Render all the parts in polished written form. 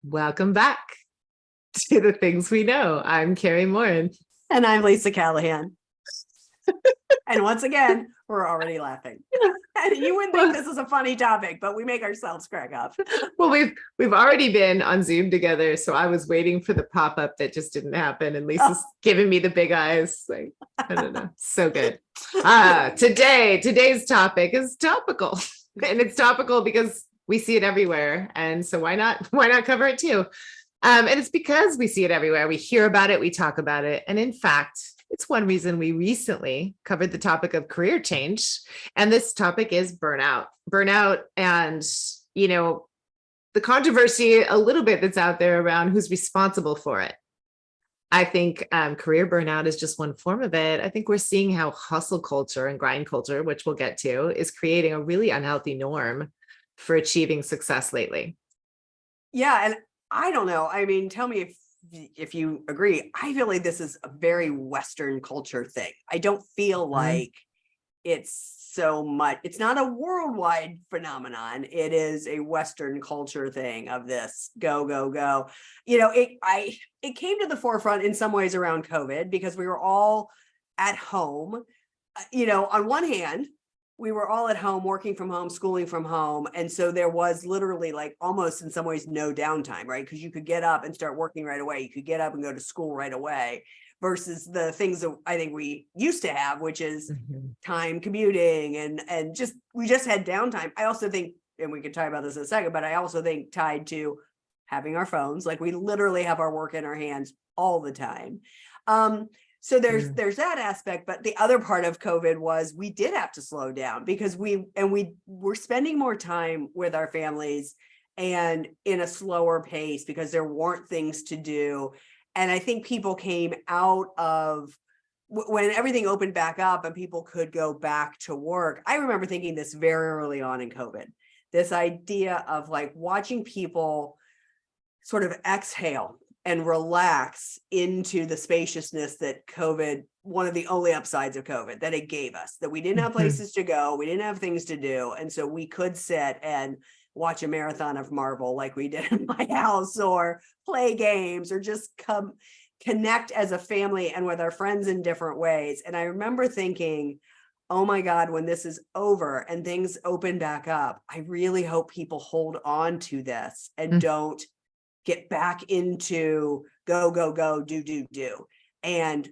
Welcome back to the things we know. I'm Carrie Morin. And I'm Lisa Callahan. And once again, we're already laughing. And you wouldn't think this is a funny topic, but we make ourselves crack up. Well, we've already been on Zoom together, so I was waiting for the pop-up that just didn't happen, and Lisa's giving me the big eyes. Like, I don't know, so good. Today's topic is topical, and it's topical because we see it everywhere, and so why not cover it too? And it's because we see it everywhere. We hear about it, we talk about it, and in fact, it's one reason we recently covered the topic of career change. And this topic is burnout. Burnout and, the controversy a little bit that's out there around who's responsible for it. I think career burnout is just one form of it. I think we're seeing how hustle culture and grind culture, which we'll get to, is creating a really unhealthy norm for achieving success lately. Yeah. And I don't know. I mean, tell me if you agree. I feel like this is a very Western culture thing. I don't feel like it's so much, it's not a worldwide phenomenon. It is a Western culture thing of this go, go, go. It came to the forefront in some ways around COVID because we were all at home. On one hand, we were all at home, working from home, schooling from home. And so there was literally like almost in some ways no downtime, right? Because you could get up and start working right away. You could get up and go to school right away versus the things that I think we used to have, which is time commuting and we just had downtime. I also think, and we could talk about this in a second, but I also think tied to having our phones, like we literally have our work in our hands all the time. So there's that aspect, but the other part of COVID was we did have to slow down because we were spending more time with our families and in a slower pace because there weren't things to do. And I think people came out of when everything opened back up and people could go back to work. I remember thinking this very early on in COVID, this idea of like watching people sort of exhale and relax into the spaciousness that COVID, one of the only upsides of COVID that it gave us, that we didn't have places to go, we didn't have things to do. And so we could sit and watch a marathon of Marvel like we did in my house or play games or just connect as a family and with our friends in different ways. And I remember thinking, oh my God, when this is over and things open back up, I really hope people hold on to this and don't get back into go, go, go, do, do, do. And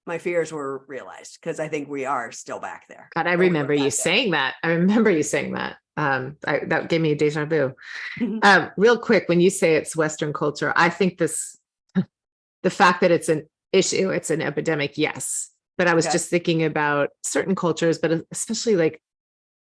my fears were realized because I think we are still back there. God, I remember you saying that. That gave me a deja vu. Real quick, when you say it's Western culture, I think the fact that it's an issue, it's an epidemic, yes. But I was just thinking about certain cultures, but especially like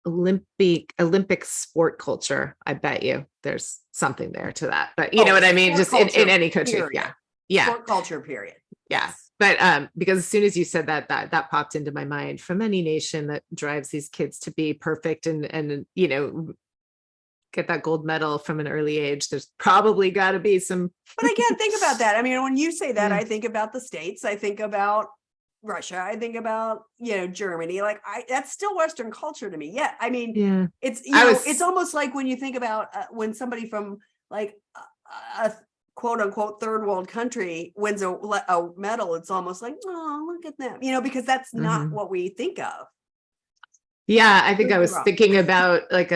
Olympic sport culture. I bet you there's something there to that, but you know what I mean? Just in any country. Period. Yeah. Sport culture, period. Yeah. But because as soon as you said that popped into my mind, from any nation that drives these kids to be perfect and get that gold medal from an early age, there's probably got to be some. But I can't think about that. I mean, when you say that, I think about the States, I think about Russia, I think about, Germany, that's still Western culture to me. Yeah. I mean, it's, it's almost like when you think about when somebody from like a quote unquote third world country wins a medal, it's almost like, oh, look at them, because that's not what we think of. Yeah. I think I was thinking about like,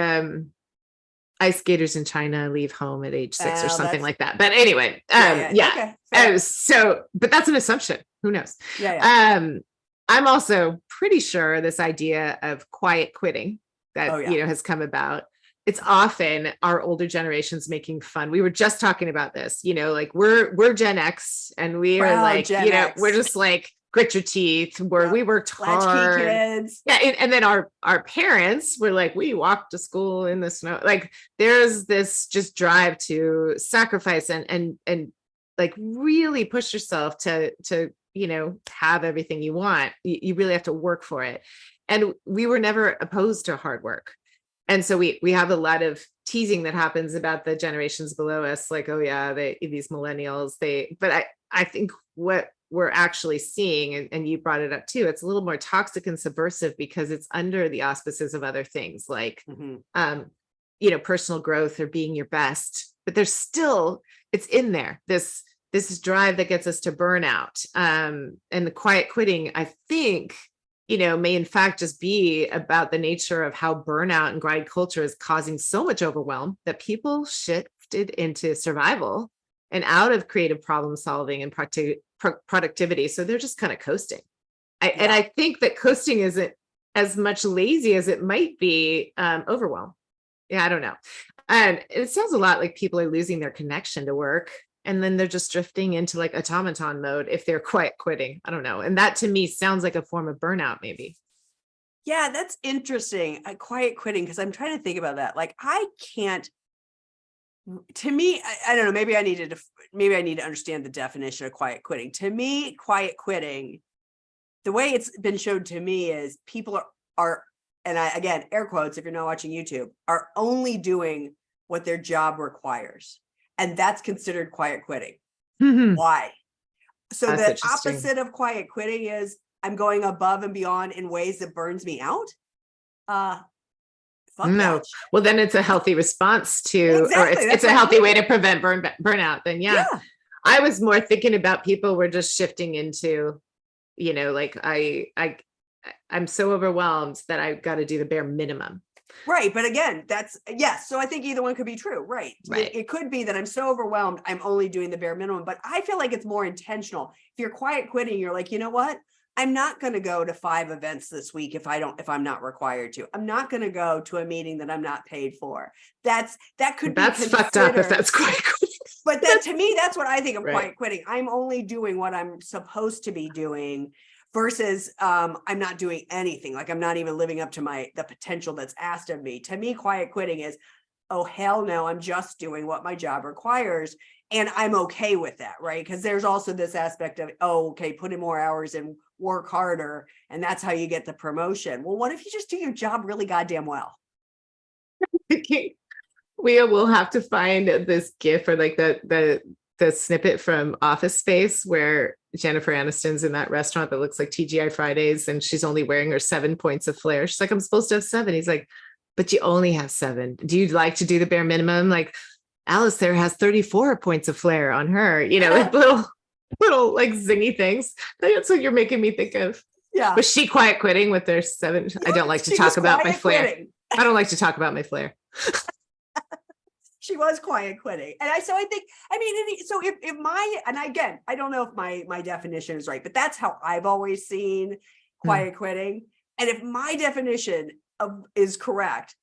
ice skaters in China leave home at age 6 or something like that. But anyway, Okay, but that's an assumption. Who knows? I'm also pretty sure this idea of quiet quitting that, has come about. It's often our older generations making fun. We were just talking about this, like we're Gen X and we are like, we're just like, grit your teeth, where we worked hard. Kids. Yeah. And then our parents were like, we walked to school in the snow. Like there's this just drive to sacrifice and like really push yourself to have everything you want. You really have to work for it. And we were never opposed to hard work. And so we have a lot of teasing that happens about the generations below us, like, oh yeah, these millennials, but I think what we're actually seeing, and you brought it up too, it's a little more toxic and subversive because it's under the auspices of other things like, personal growth or being your best but there's still, it's in there. This drive that gets us to burnout. And the quiet quitting, I think, may in fact just be about the nature of how burnout and grind culture is causing so much overwhelm that people shifted into survival and out of creative problem solving and productivity. So they're just kind of coasting. And I think that coasting isn't as much lazy as it might be overwhelm. Yeah, I don't know. And it sounds a lot like people are losing their connection to work. And then they're just drifting into like automaton mode if they're quiet quitting. I don't know. And that to me sounds like a form of burnout, maybe. Yeah, that's interesting. Quiet quitting, because I'm trying to think about that. Like, I can't, to me, I don't know, maybe I need to understand the definition of quiet quitting. To me, quiet quitting, the way it's been showed to me is people are, and I, again, air quotes, if you're not watching YouTube, are only doing what their job requires. And that's considered quiet quitting. Why? So That's the opposite of quiet quitting is I'm going above and beyond in ways that burns me out. Fuck No. that. Well, then it's a healthy response to, Exactly. or it's a healthy way to prevent burnout. Then Yeah. I was more thinking about people were just shifting into, like I'm so overwhelmed that I've got to do the bare minimum. Right. But again, that's, yes. So I think either one could be true. Right. It could be that I'm so overwhelmed, I'm only doing the bare minimum, but I feel like it's more intentional. If you're quiet quitting, you're like, you know what? I'm not going to go to 5 events this week if I'm not required to. I'm not going to go to a meeting that I'm not paid for. That could be fucked up if that's quiet quitting. But that, to me, that's what I think of quiet quitting. I'm only doing what I'm supposed to be doing versus I'm not doing anything. Like, I'm not even living up to the potential that's asked of me. To me, quiet quitting is, oh, hell no, I'm just doing what my job requires. And I'm okay with that, right? Because there's also this aspect of, oh, okay, put in more hours and work harder, and that's how you get the promotion. Well, what if you just do your job really goddamn well? We will have to find this GIF or like the snippet from Office Space where Jennifer Aniston's in that restaurant that looks like TGI Fridays, and she's only wearing her 7 points of flair. She's like, I'm supposed to have 7. He's like, but you only have 7. Do you like to do the bare minimum? Like, Alice there has 34 points of flair on her, like little like zingy things. That's what you're making me think of. Yeah. Was she quiet quitting with their 7? I don't like to talk about my flair. I don't like to talk about my flair. She was quiet quitting. And I think, so if my, and again, I don't know if my definition is right, but that's how I've always seen quiet quitting. And if my definition is correct,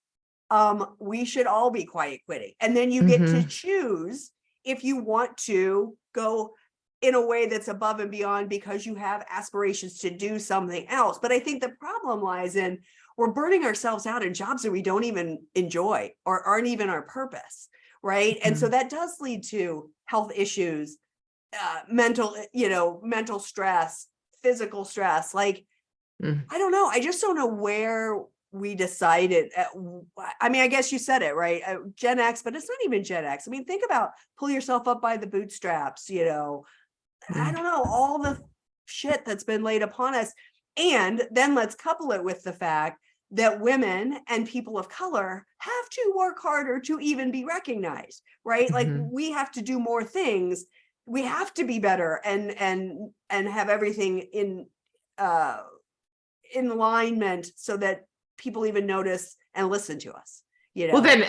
we should all be quiet quitting. And then you get to choose if you want to go in a way that's above and beyond because you have aspirations to do something else. But I think the problem lies in we're burning ourselves out in jobs that we don't even enjoy or aren't even our purpose, right? And so that does lead to health issues, mental stress, physical stress. Like, I don't know. I just don't know where we decided. I guess you said it, right? Gen X, but it's not even Gen X. Think about pull yourself up by the bootstraps, I don't know, all the shit that's been laid upon us. And then let's couple it with the fact that women and people of color have to work harder to even be recognized, right? Like, we have to do more things. We have to be better and have everything in alignment so that people even notice and listen to us. Well, then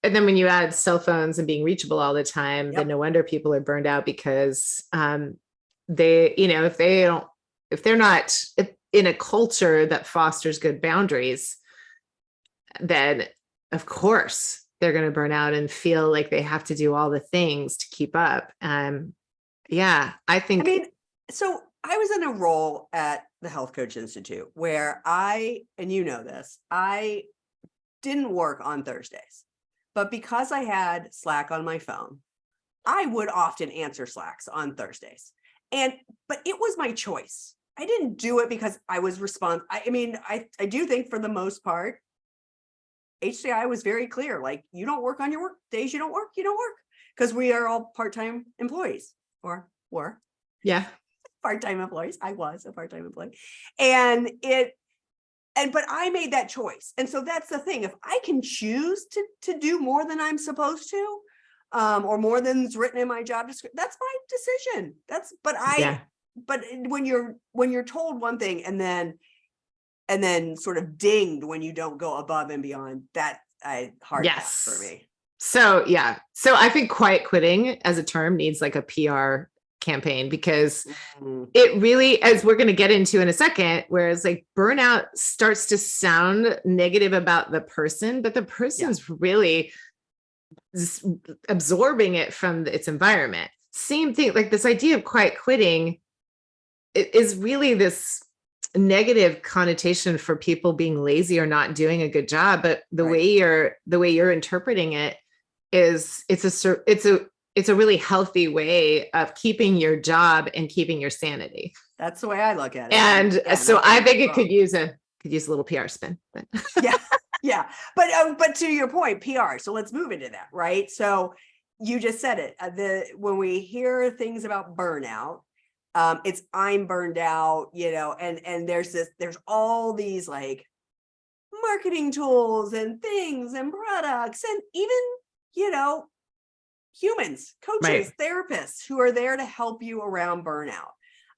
when you add cell phones and being reachable all the time, then no wonder people are burned out because if they're not in a culture that fosters good boundaries, then of course they're going to burn out and feel like they have to do all the things to keep up. I think. So I was in a role at the Health Coach Institute where I didn't work on Thursdays, but because I had Slack on my phone, I would often answer Slacks on Thursdays. But it was my choice. I didn't do it because I was responsible. I do think for the most part, HCI was very clear. Like, you don't work on your work days, you don't work. Because we are all part-time employees or were. Yeah. Part-time employees. I was a part-time employee. But I made that choice. And so that's the thing. If I can choose to do more than I'm supposed to, or more than's written in my job description. That's my decision. But when you're told one thing and then sort of dinged when you don't go above and beyond, that hard pass for me. So I think quiet quitting as a term needs like a PR campaign, because it really, as we're going to get into in a second, whereas like burnout starts to sound negative about the person, but the person's really absorbing it from its environment. Same thing, like this idea of quiet quitting is really this negative connotation for people being lazy or not doing a good job. But the way you're interpreting it is it's a really healthy way of keeping your job and keeping your sanity. That's the way I look at it. And so I think it could use a little PR spin. But. Yeah. But to your point, PR. So let's move into that, right? So you just said it. When we hear things about burnout, it's I'm burned out, and there's all these like marketing tools and things and products and even, humans, coaches, therapists who are there to help you around burnout.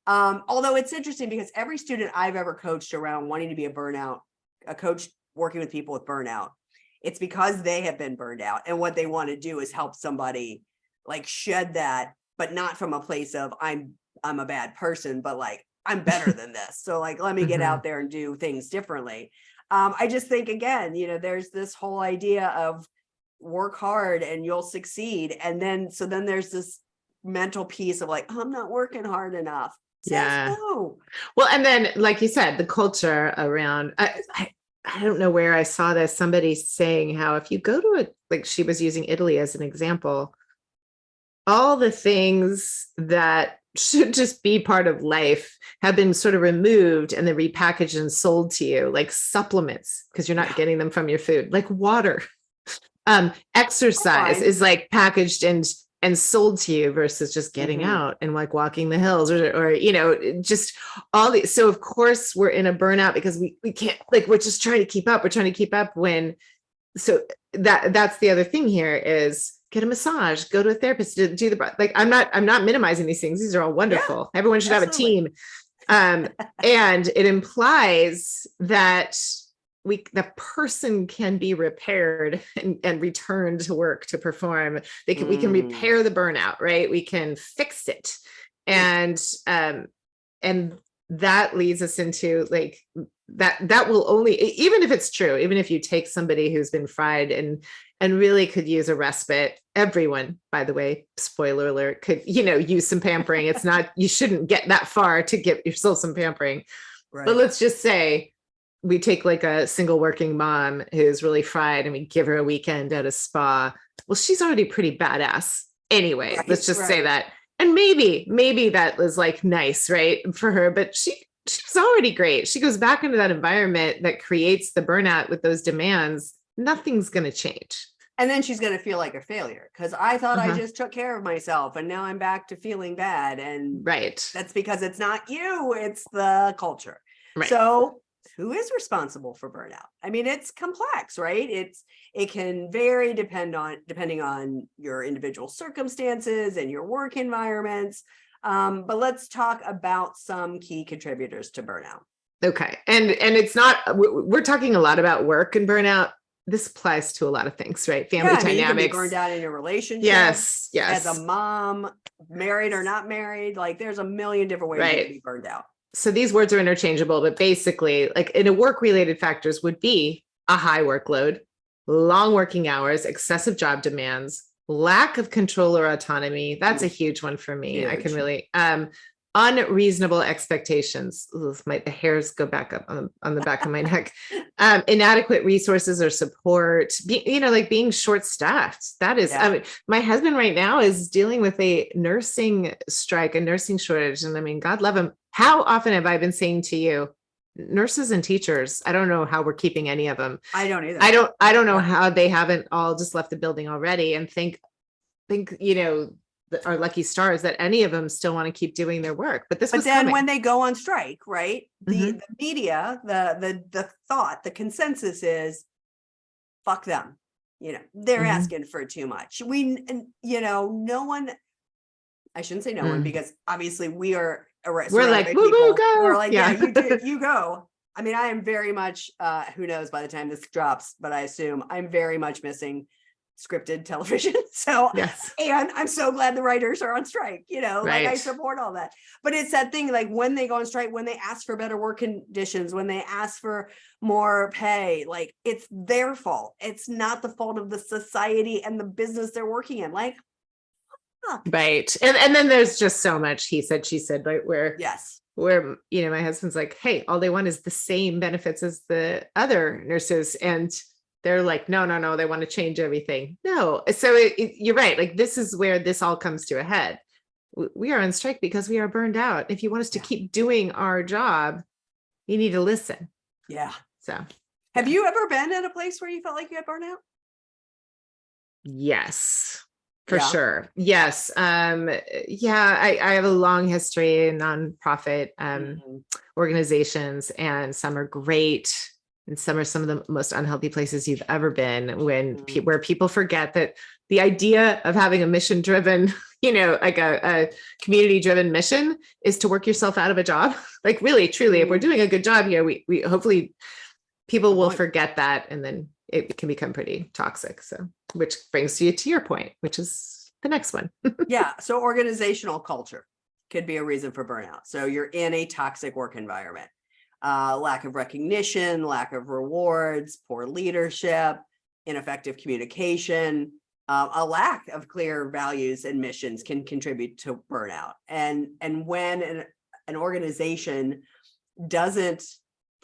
Although it's interesting because every student I've ever coached around wanting to be a coach working with people with burnout, it's because they have been burned out. And what they want to do is help somebody like shed that, but not from a place of I'm a bad person, but like, I'm better than this. So like, let me get out there and do things differently. I just think, again, there's this whole idea of work hard and you'll succeed. And then there's this mental piece of like, I'm not working hard enough. No. Well, and then, like you said, the culture around, I don't know where I saw this, somebody saying how if you go to like she was using Italy as an example, all the things that should just be part of life have been sort of removed and then repackaged and sold to you, like supplements, because you're not getting them from your food, like water. Exercise is like packaged and sold to you versus just getting out and like walking the hills or just all these. So of course we're in a burnout because we can't, like, we're just trying to keep up. We're trying to keep up so that's the other thing here is get a massage, go to a therapist to do the breath. Like I'm not minimizing these things. These are all wonderful. Yeah, everyone should have a team. And it implies that the person can be repaired and returned to work to perform. We can repair the burnout, right? We can fix it. And that leads us into like, that will only, even if it's true, even if you take somebody who's been fried and really could use a respite, everyone, by the way, spoiler alert, could, use some pampering. It's not, you shouldn't get that far to get yourself some pampering. Right. But let's just say, we take like a single working mom who's really fried and we give her a weekend at a spa. Well, she's already pretty badass anyway. Right, let's just say that. And maybe that was like nice, right, for her, but she's already great. She goes back into that environment that creates the burnout with those demands. Nothing's going to change. And then she's going to feel like a failure because I thought I just took care of myself and now I'm back to feeling bad. And that's because it's not you, it's the culture. Right. So who is responsible for burnout? I mean, it's complex, right? It can vary depending on your individual circumstances and your work environments. But let's talk about some key contributors to burnout. Okay. And it's not, we're talking a lot about work and burnout. This applies to a lot of things, right? Family dynamics. You can be burned out in your relationship. Yes. As a mom, married or not married, like there's a million different ways you can be burned out. So these words are interchangeable, but basically like in a work-related factors would be a high workload, long working hours, excessive job demands, lack of control or autonomy. That's a huge one for me. Huge. I can really, unreasonable expectations. The hairs go back up on the back of my neck. Inadequate resources or support, like being short-staffed. That is, I mean, my husband right now is dealing with a nursing strike, a nursing shortage. And I mean, God love him. How often have I been saying to you, nurses and teachers, I don't know how we're keeping any of them. I don't either. I don't know how they haven't all just left the building already, and think, our lucky stars that any of them still want to keep doing their work. But then coming. When they go on strike, right? The media, the thought, the consensus is fuck them. they're Mhm. asking for too much. No one, I shouldn't say no one, because obviously we are We're surrounded like, by woo, woo, people who are go. like, yeah, you do, you go. I mean, I am very much, who knows by the time this drops, but I assume I'm very much missing scripted television. So, Yes. and I'm so glad the writers are on strike, like I Right. support all that. But it's that thing, like when they go on strike, when they ask for better work conditions, when they ask for more pay, like it's their fault. It's not the fault of the society and the business they're working in. Like, Right. And then there's just so much he said, she said, right? yes. Where, my husband's like, hey, all they want is the same benefits as the other nurses. And they're like, no, they want to change everything. No. So you're right. Like, this is where this all comes to a head. We are on strike because we are burned out. If you want us to keep doing our job, you need to listen. Yeah. So have you ever been at a place where you felt like you had burnout? Yes, for Yeah. sure. Yes. I have a long history in nonprofit organizations, and some are great. And some are some of the most unhealthy places you've ever been, where people forget that the idea of having a mission driven, like a community driven mission is to work yourself out of a job. Like really, truly, if we're doing a good job here, we hopefully people will forget that, and then it can become pretty toxic. So, which brings you to your point, which is the next one. Yeah. So organizational culture could be a reason for burnout. So you're in a toxic work environment, lack of recognition, lack of rewards, poor leadership, ineffective communication, a lack of clear values and missions can contribute to burnout. And when an organization doesn't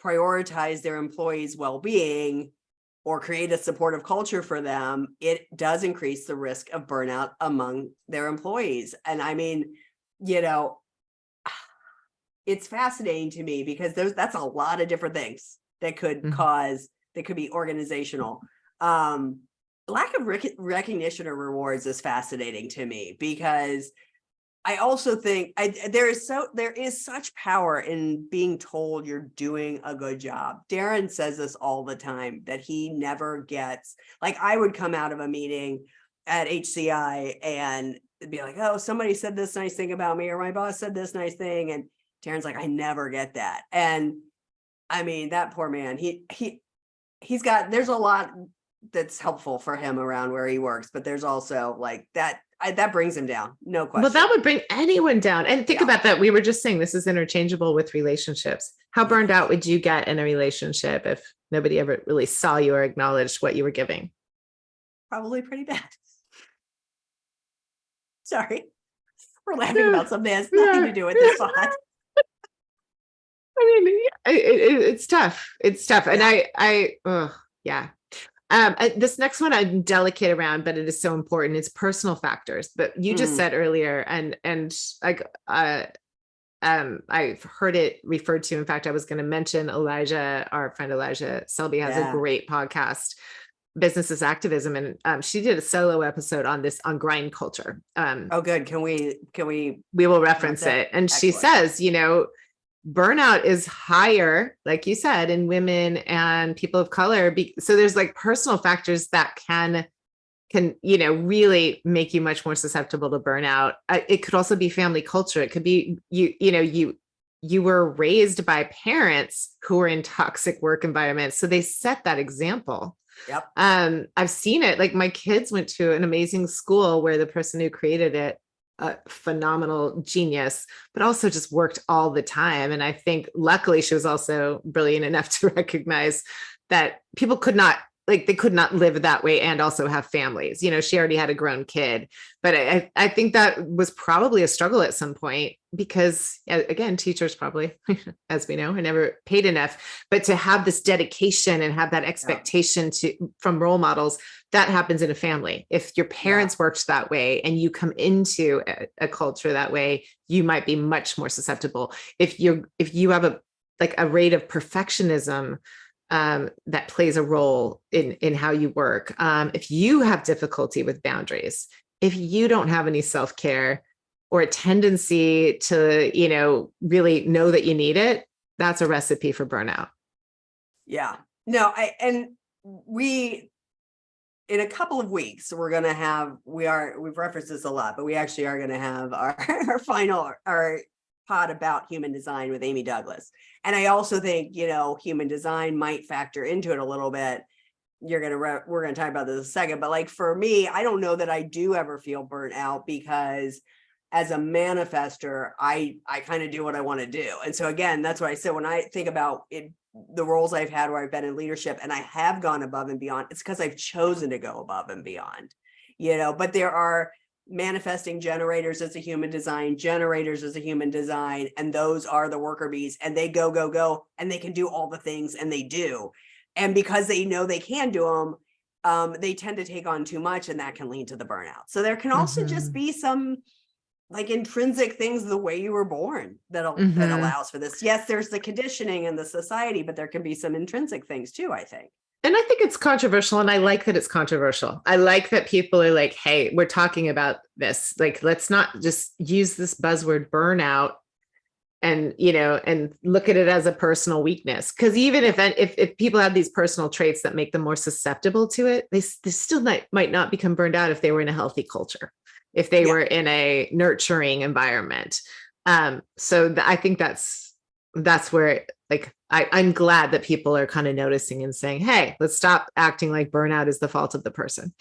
prioritize their employees' well-being or create a supportive culture for them, it does increase the risk of burnout among their employees. And I mean, it's fascinating to me because that's a lot of different things that could that could be organizational. Lack of recognition or rewards is fascinating to me, because I also think there is such power in being told you're doing a good job. Darren says this all the time, that he never gets, like, I would come out of a meeting at HCI and be like, oh, somebody said this nice thing about me, or my boss said this nice thing. And Darren's like, I never get that. And I mean, that poor man, there's a lot that's helpful for him around where he works, but there's also like that brings him down. No question. Well, that would bring anyone down. And think about that. We were just saying this is interchangeable with relationships. How burned out would you get in a relationship if nobody ever really saw you or acknowledged what you were giving? Probably pretty bad. Sorry. We're laughing about something that has nothing to do with this thought. I mean, it's tough. It's tough. And yeah. This next one I'm delicate around, but it is so important. It's personal factors. But you just said earlier, and like I've heard it referred to. In fact, I was going to mention Elijah, our friend Elijah Selby has a great podcast, Business is Activism, and she did a solo episode on this, on grind culture. Oh, good. Can we? We will reference it. And she says, burnout is higher, like you said, in women and people of color. So there's like personal factors that can really make you much more susceptible to burnout. It could also be family culture. It could be you were raised by parents who were in toxic work environments, so they set that example. Yep. I've seen it. Like, my kids went to an amazing school where the person who created it, a phenomenal genius, but also just worked all the time. And I think luckily she was also brilliant enough to recognize that people could not live that way and also have families. She already had a grown kid, but I think that was probably a struggle at some point, because again, teachers probably, as we know, are never paid enough, but to have this dedication and have that expectation from role models, that happens in a family. If your parents worked that way and you come into a culture that way, you might be much more susceptible. If you have a rate of perfectionism, that plays a role in how you work. If you have difficulty with boundaries, if you don't have any self-care or a tendency to, really know that you need it, that's a recipe for burnout. Yeah. No, in a couple of weeks, we're going to have, we've referenced this a lot, but we actually are going to have our final, our pod about human design with Amy Douglas. And I also think, human design might factor into it a little bit. We're going to talk about this in a second, but like for me, I don't know that I do ever feel burnt out, because as a manifester, I kind of do what I want to do. And so again, that's what I said, when I think about it, the roles I've had where I've been in leadership and I have gone above and beyond, it's because I've chosen to go above and beyond, but there are manifesting generators as a human design, generators as a human design, and those are the worker bees, and they go, and they can do all the things, and they do. And because they know they can do them, they tend to take on too much, and that can lead to the burnout. So there can also just be some like intrinsic things, the way you were born, that allows for this. Yes, there's the conditioning and the society, but there can be some intrinsic things too, I think. And I think it's controversial, and I like that it's controversial. I like that people are like, hey, we're talking about this. Like, let's not just use this buzzword burnout and, and look at it as a personal weakness. Because even if people have these personal traits that make them more susceptible to it, they still might not become burned out if they were in a healthy culture, if they were in a nurturing environment. So I think that's where, like, I'm glad that people are kind of noticing and saying, hey, let's stop acting like burnout is the fault of the person.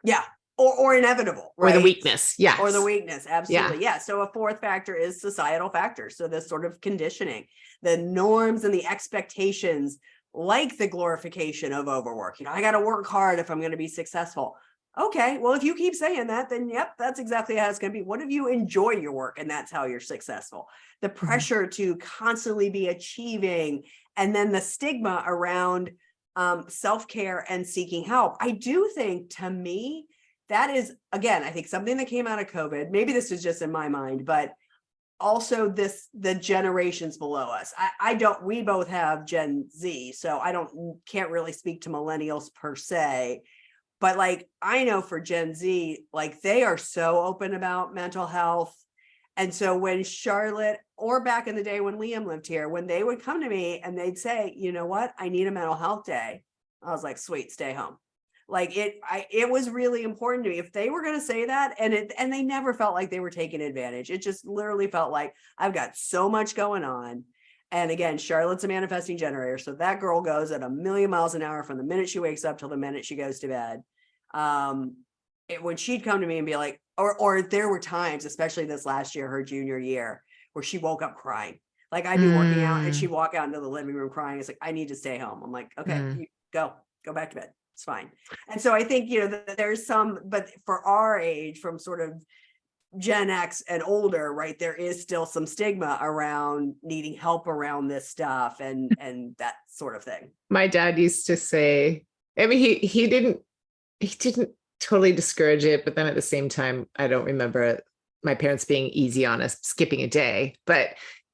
Yeah. Or inevitable, right? Or the weakness. Yeah. Or the weakness. Absolutely. Yeah. So a fourth factor is societal factors. So this sort of conditioning, the norms and the expectations, like the glorification of overwork. I got to work hard if I'm going to be successful. Okay, well, if you keep saying that, then yep, that's exactly how it's going to be. What if you enjoy your work and that's how you're successful? The pressure to constantly be achieving, and then the stigma around self-care and seeking help. I do think, to me, that is, again, I think something that came out of COVID. Maybe this is just in my mind, but also the generations below us. We both have Gen Z, so can't really speak to millennials per se. But like, I know for Gen Z, like, they are so open about mental health. And so when Charlotte, or back in the day when Liam lived here, when they would come to me and they'd say, you know what, I need a mental health day, I was like, sweet, stay home. Like, it was really important to me. If they were going to say that, and they never felt like they were taking advantage. It just literally felt like, I've got so much going on. And again, Charlotte's a manifesting generator. So that girl goes at 1,000,000 miles an hour from the minute she wakes up till the minute she goes to bed. When she'd come to me and be like, or there were times, especially this last year, her junior year, where she woke up crying. Like, I'd be working out and she'd walk out into the living room crying. It's like, I need to stay home. I'm like, okay, you go back to bed. It's fine. And so I think, there's some, but for our age, from sort of Gen X and older, right, there is still some stigma around needing help around this stuff and that sort of thing. My dad used to say, I mean, he didn't totally discourage it, but then at the same time, I don't remember my parents being easy on us skipping a day, but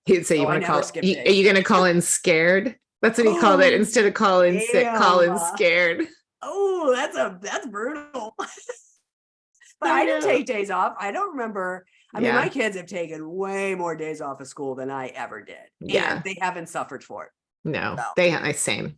he'd say, are you going to call in scared? That's what he called it. Instead of call in sick, call in scared. Oh, that's brutal. But I didn't take days off. I don't remember. I mean, my kids have taken way more days off of school than I ever did. Yeah. And they haven't suffered for it. No, same.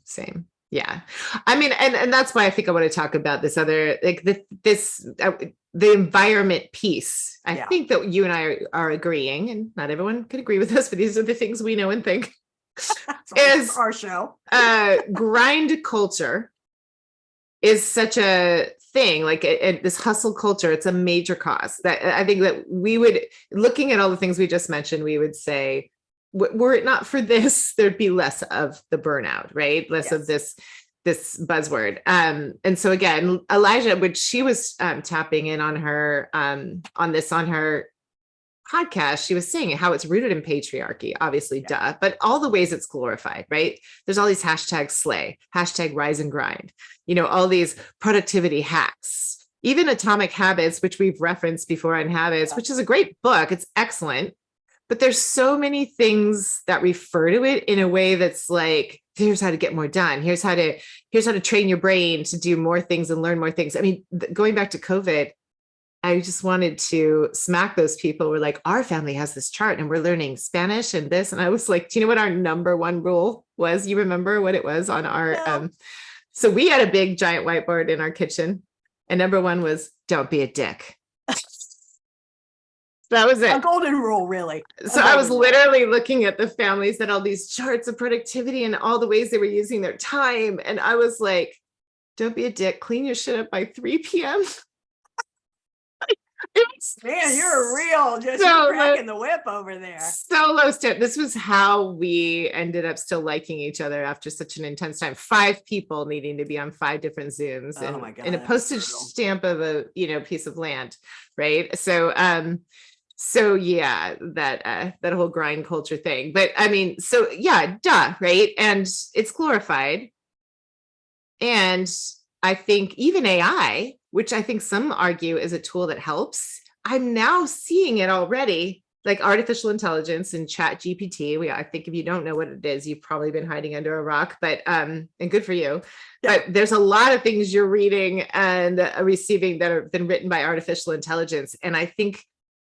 Yeah. I mean, and that's why I think I want to talk about this other, like the environment piece. I think that you and I are agreeing, and not everyone can agree with us, but these are the things we know and think. Is our show. Grind culture is such a thing, like this hustle culture. It's a major cause that I think that we would, looking at all the things we just mentioned, we would say, were it not for this, there'd be less of the burnout, right? Less of this buzzword. And so again, Elijah, which she was tapping in on her, on her podcast, she was saying how it's rooted in patriarchy, obviously, duh, but all the ways it's glorified, right? There's all these hashtag slay, hashtag rise and grind, all these productivity hacks, even Atomic Habits, which we've referenced before on Habits, which is a great book. It's excellent. But there's so many things that refer to it in a way that's like, here's how to get more done. Here's how to train your brain to do more things and learn more things. I mean, going back to COVID, I just wanted to smack those people who were like, our family has this chart and we're learning Spanish and this. And I was like, do you know what our number one rule was? You remember what it was on our, so we had a big giant whiteboard in our kitchen. And number one was, don't be a dick. That was A it. golden rule, really. So I was literally looking at the families that all these charts of productivity and all the ways they were using their time. And I was like, don't be a dick, clean your shit up by 3 p.m. Man, you're real. Just so you're cracking the whip over there. So low step. This was how we ended up still liking each other after such an intense time. 5 people needing to be on 5 different Zooms Oh my God, and a postage stamp of a piece of land, right? So yeah, that whole grind culture thing. But I mean, so yeah, duh, right? And it's glorified. And I think even AI, which I think some argue is a tool that helps, I'm now seeing it already, like artificial intelligence and Chat GPT. I think if you don't know what it is, you've probably been hiding under a rock, but and good for you. Yeah. But there's a lot of things you're reading and receiving that have been written by artificial intelligence. And I think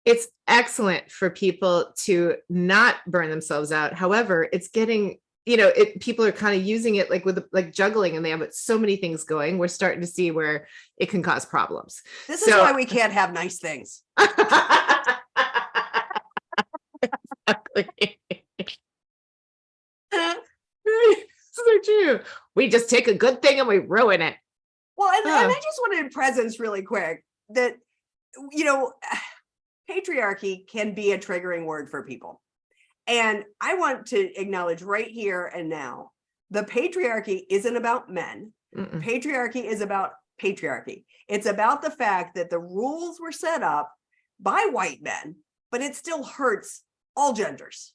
it's excellent for people to not burn themselves out. However, it's getting, people are kind of using it like with like juggling, and they have so many things going. We're starting to see where it can cause problems. This is why we can't have nice things. Exactly. So true. We just take a good thing and we ruin it. Well, and I just wanted presence really quick that, patriarchy can be a triggering word for people. And I want to acknowledge right here and now, the patriarchy isn't about men. Mm-mm. Patriarchy is about patriarchy. It's about the fact that the rules were set up by white men, but it still hurts all genders.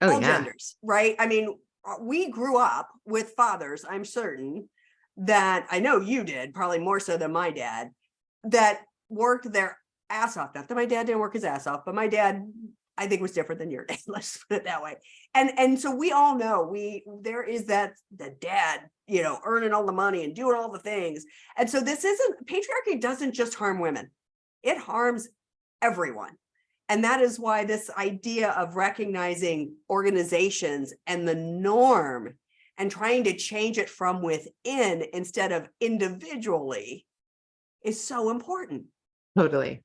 All genders, right? I mean, we grew up with fathers, I'm certain, that I know you did, probably more so than my dad, that worked their ass off. Not that my dad didn't work his ass off, but my dad, I think, was different than your dad. Let's put it that way. And so we all know there is the dad, earning all the money and doing all the things. And so patriarchy doesn't just harm women. It harms everyone. And that is why this idea of recognizing organizations and the norm and trying to change it from within instead of individually is so important. Totally.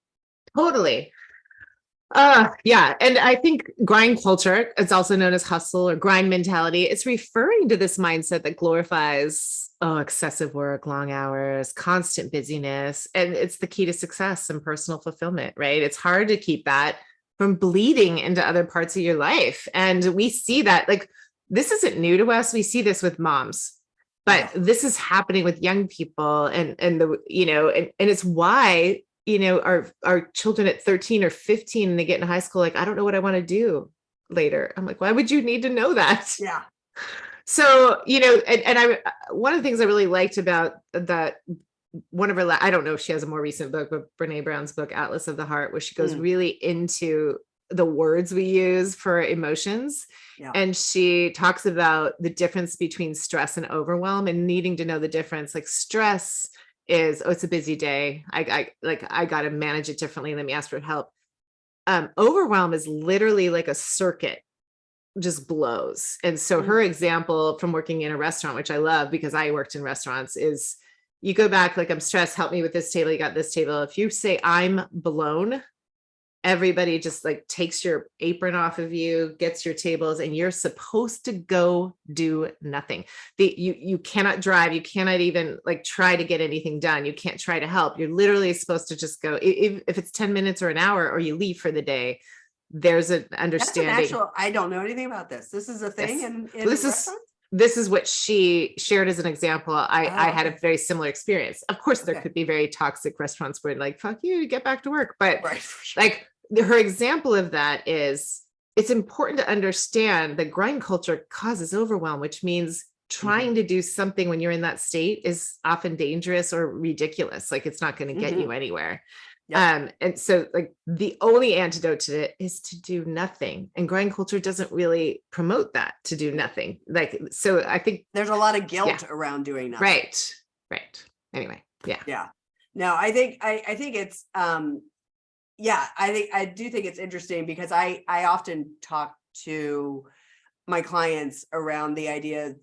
Yeah. And I think grind culture, it's also known as hustle or grind mentality. It's referring to this mindset that glorifies excessive work, long hours, constant busyness. And it's the key to success and personal fulfillment, right? It's hard to keep that from bleeding into other parts of your life. And we see that, like, this isn't new to us. We see this with moms, but this is happening with young people and it's why, our children at 13 or 15, and they get in high school, like, I don't know what I want to do later. I'm like, why would you need to know that? Yeah. So, one of the things I really liked about that, one of her, I don't know if she has a more recent book, but Brene Brown's book, Atlas of the Heart, where she goes really into the words we use for emotions. Yeah. And she talks about the difference between stress and overwhelm and needing to know the difference. Like, stress is, it's a busy day. I got to manage it differently. Let me ask for help. Overwhelm is literally like a circuit just blows. And so her example from working in a restaurant, which I love because I worked in restaurants, is you go back, like, I'm stressed, help me with this table. You got this table. If you say I'm blown, everybody just like takes your apron off of you, gets your tables, and you're supposed to go do nothing. You cannot drive. You cannot even like try to get anything done. You can't try to help. You're literally supposed to just go. If it's 10 minutes or an hour, or you leave for the day, there's an understanding. I don't know anything about this. This is a thing in restaurants? This is what she shared as an example. I had a very similar experience. Of course, there could be very toxic restaurants where, like, fuck you, get back to work. But like, her example of that is, it's important to understand that grind culture causes overwhelm, which means trying to do something when you're in that state is often dangerous or ridiculous. Like, it's not going to get you anywhere. Yep. And so, like, the only antidote to it is to do nothing. And grind culture doesn't really promote that, to do nothing. Like, so I think there's a lot of guilt around doing nothing. Right. Anyway. Yeah. Yeah. No, I think it's, I do think it's interesting because I often talk to my clients around the idea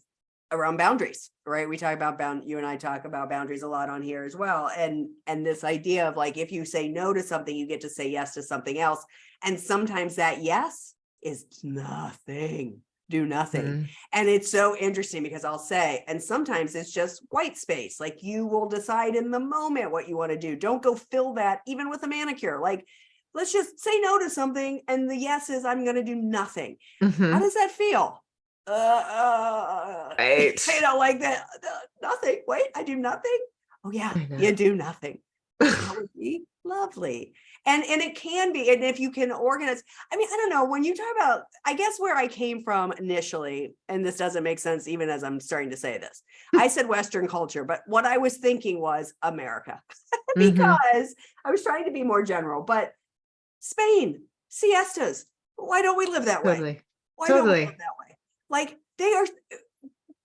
around boundaries, right? We talk about you and I talk about boundaries a lot on here as well. And this idea of like, if you say no to something, you get to say yes to something else. And sometimes that yes is nothing, do nothing. Mm. And it's so interesting because I'll say, and sometimes it's just white space. Like you will decide in the moment what you want to do. Don't go fill that even with a manicure. Like, let's just say no to something. And the yes is I'm going to do nothing. How does that feel? Right. Like that, nothing. Wait, I do nothing. Oh yeah, I know. you do nothing. That would be lovely. And it can be, and if you can organize, I mean, I don't know, when you talk about, I guess where I came from initially, and this doesn't make sense even as I'm starting to say this, I said Western culture, but what I was thinking was America because I was trying to be more general, but Spain, siestas, why don't we live that way? Totally. Why don't we Totally. live that way? Like they are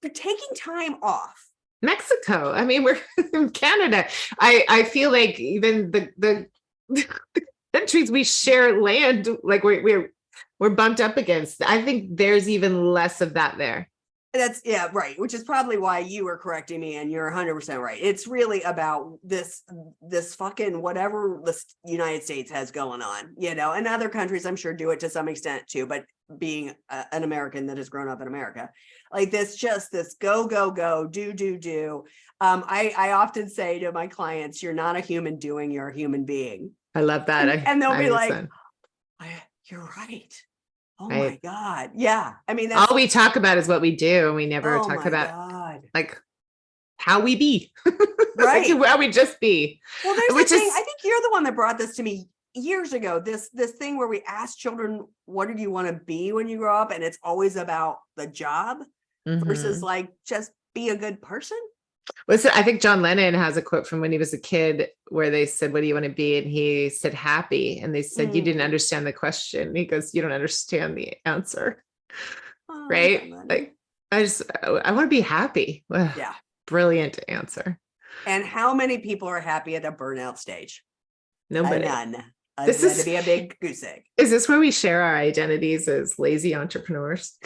taking time off. Mexico. I mean, we're in Canada. I feel like even the countries we share land, like we're bumped up against. I think there's even less of that there. That's right. Which is probably why you were correcting me, and you're 100% right. It's really about this fucking whatever the United States has going on, and other countries I'm sure do it to some extent too. But being an American that has grown up in America, like this go, do. I often say to my clients, you're not a human doing, you're a human being. I love that. And they'll be like, you're right. Oh my God. Yeah. I mean, that's all we talk about is what we do. And we never talk about like how we be, right? Like, how we just be. Well, there's the thing. I think you're the one that brought this to me years ago. This thing where we ask children, what did you want to be when you grow up? And it's always about the job versus like, just be a good person. Listen, I think John Lennon has a quote from when he was a kid where they said, what do you want to be? And he said, happy. And they said, you didn't understand the question. And he goes, you don't understand the answer. Right? Like, I want to be happy. Ugh, yeah. Brilliant answer. And how many people are happy at the burnout stage? Nobody. None. This is to be a big goose egg. Is this where we share our identities as lazy entrepreneurs?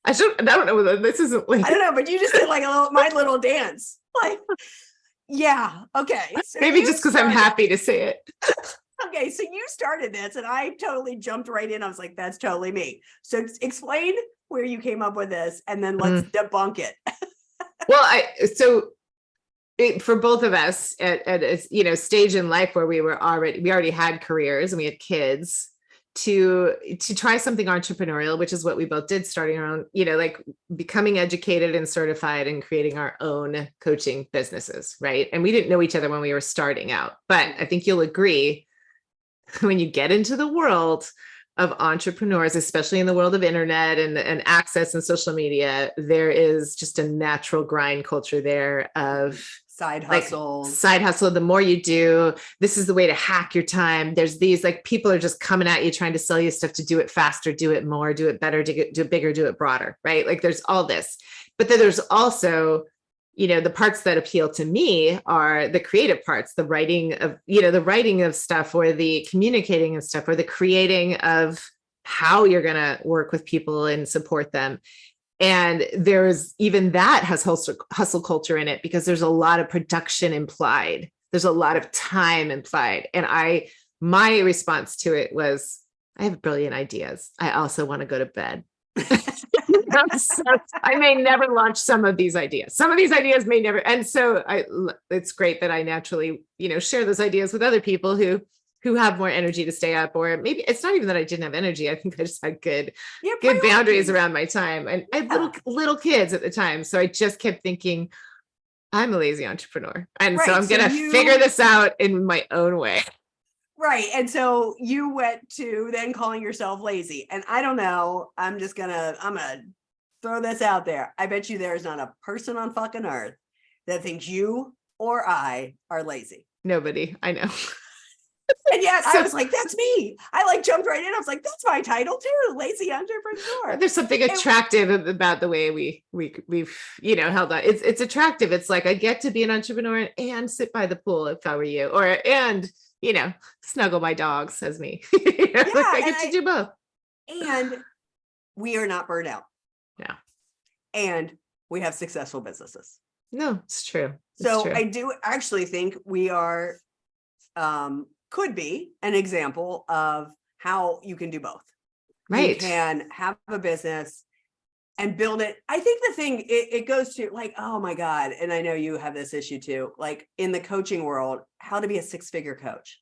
I don't know whether this isn't like, I don't know, but you just did like my little dance. Like, yeah. Okay. So maybe just because I'm happy to say it. Okay. So you started this and I totally jumped right in. I was like, that's totally me. So explain where you came up with this and then let's debunk it. Well, for both of us at a stage in life where we already had careers and we had kids, to try something entrepreneurial, which is what we both did, starting our own, like becoming educated and certified and creating our own coaching businesses. Right. And we didn't know each other when we were starting out, but I think you'll agree when you get into the world of entrepreneurs, especially in the world of internet and access and social media, there is just a natural grind culture there of side hustle. The more you do, this is the way to hack your time. There's these like people are just coming at you trying to sell you stuff to do it faster, do it more, do it better, do it bigger, do it broader, right? Like there's all this, but then there's also, the parts that appeal to me are the creative parts, the writing of stuff, or the communicating of stuff, or the creating of how you're going to work with people and support them. And there's even that has hustle culture in it because there's a lot of production implied. There's a lot of time implied. And my response to it was, I have brilliant ideas. I also want to go to bed. So I may never launch some of these ideas. Some of these ideas may never. And so it's great that I naturally, share those ideas with other people who have more energy to stay up, or maybe it's not even that I didn't have energy. I think I just had good boundaries around my time. And I had little kids at the time. So I just kept thinking, I'm a lazy entrepreneur. And so I'm going to figure this out in my own way. Right. And so you went to then calling yourself lazy. And I don't know, I'm going to throw this out there. I bet you there's not a person on fucking earth that thinks you or I are lazy. Nobody. I know. And yet I was like, that's me. I jumped right in. I was like, that's my title too, lazy entrepreneur. There's something attractive about the way we've held on. It's attractive. It's like I get to be an entrepreneur and sit by the pool if I were you, and snuggle my dog, says me. I get to do both. And we are not burned out. No. And we have successful businesses. No, it's true. It's So true. I do actually think we are, could be an example of how you can do both. You Right. can have a business and build it. I think the thing, it goes to like, oh my God. And I know you have this issue too, like in the coaching world, how to be a 6-figure coach.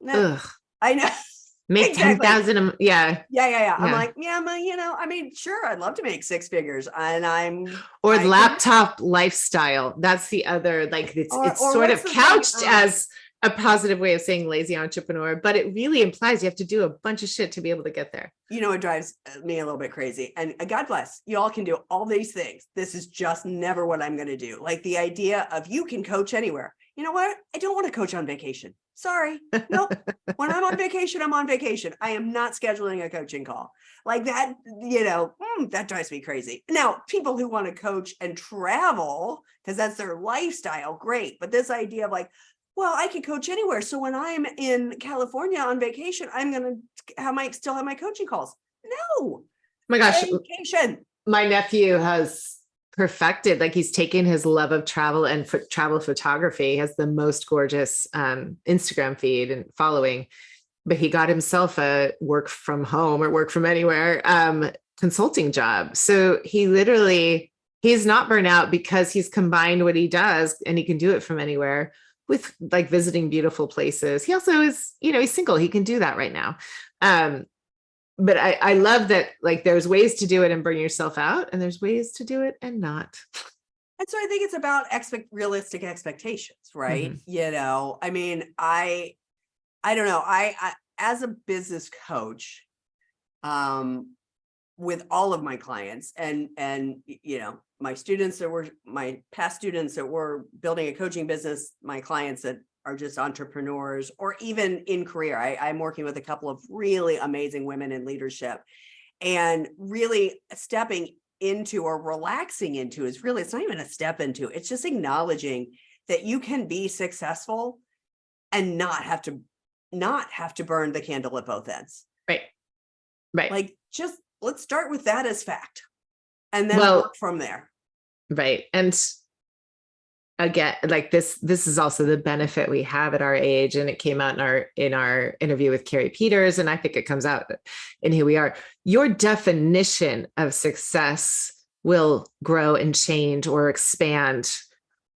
No, Ugh. I know. Make Exactly. 10,000. Yeah. Yeah. I'm Yeah. like, yeah, but I mean, sure, I'd love to make 6 figures, and Or I can, laptop lifestyle. That's the other, like it's or sort what's of the thing? couched as a positive way of saying lazy entrepreneur, but it really implies you have to do a bunch of shit to be able to get there. It drives me a little bit crazy. And God bless, you all can do all these things. This is just never what I'm going to do. Like the idea of you can coach anywhere. You know what? I don't want to coach on vacation. Sorry. Nope. When I'm on vacation, I'm on vacation. I am not scheduling a coaching call like that. That drives me crazy. Now, people who want to coach and travel because that's their lifestyle, great. But this idea of like, well, I can coach anywhere. So when I'm in California on vacation, I'm going to still have my coaching calls. No. Oh my gosh. Vacation. My nephew has perfected, like he's taken his love of travel and travel photography. He has the most gorgeous Instagram feed and following, but he got himself a work from home or work from anywhere consulting job. So he's not burnout because he's combined what he does and he can do it from anywhere with like visiting beautiful places. He also is, he's single. He can do that right now. But I love that, like, there's ways to do it and burn yourself out, and there's ways to do it and not. And so I think it's about realistic expectations, right? Mm-hmm. I mean, I don't know. I as a business coach, with all of my clients and my students that were my past students that were building a coaching business, my clients that are just entrepreneurs, or even in career. I'm working with a couple of really amazing women in leadership, and really stepping into or relaxing into is really, it's not even a step into, it's just acknowledging that you can be successful and not have to burn the candle at both ends. Right. Like, just let's start with that as fact and then work from there. Right. And again, like this is also the benefit we have at our age. And it came out in our interview with Carrie Peters. And I think it comes out in who we are. Your definition of success will grow and change or expand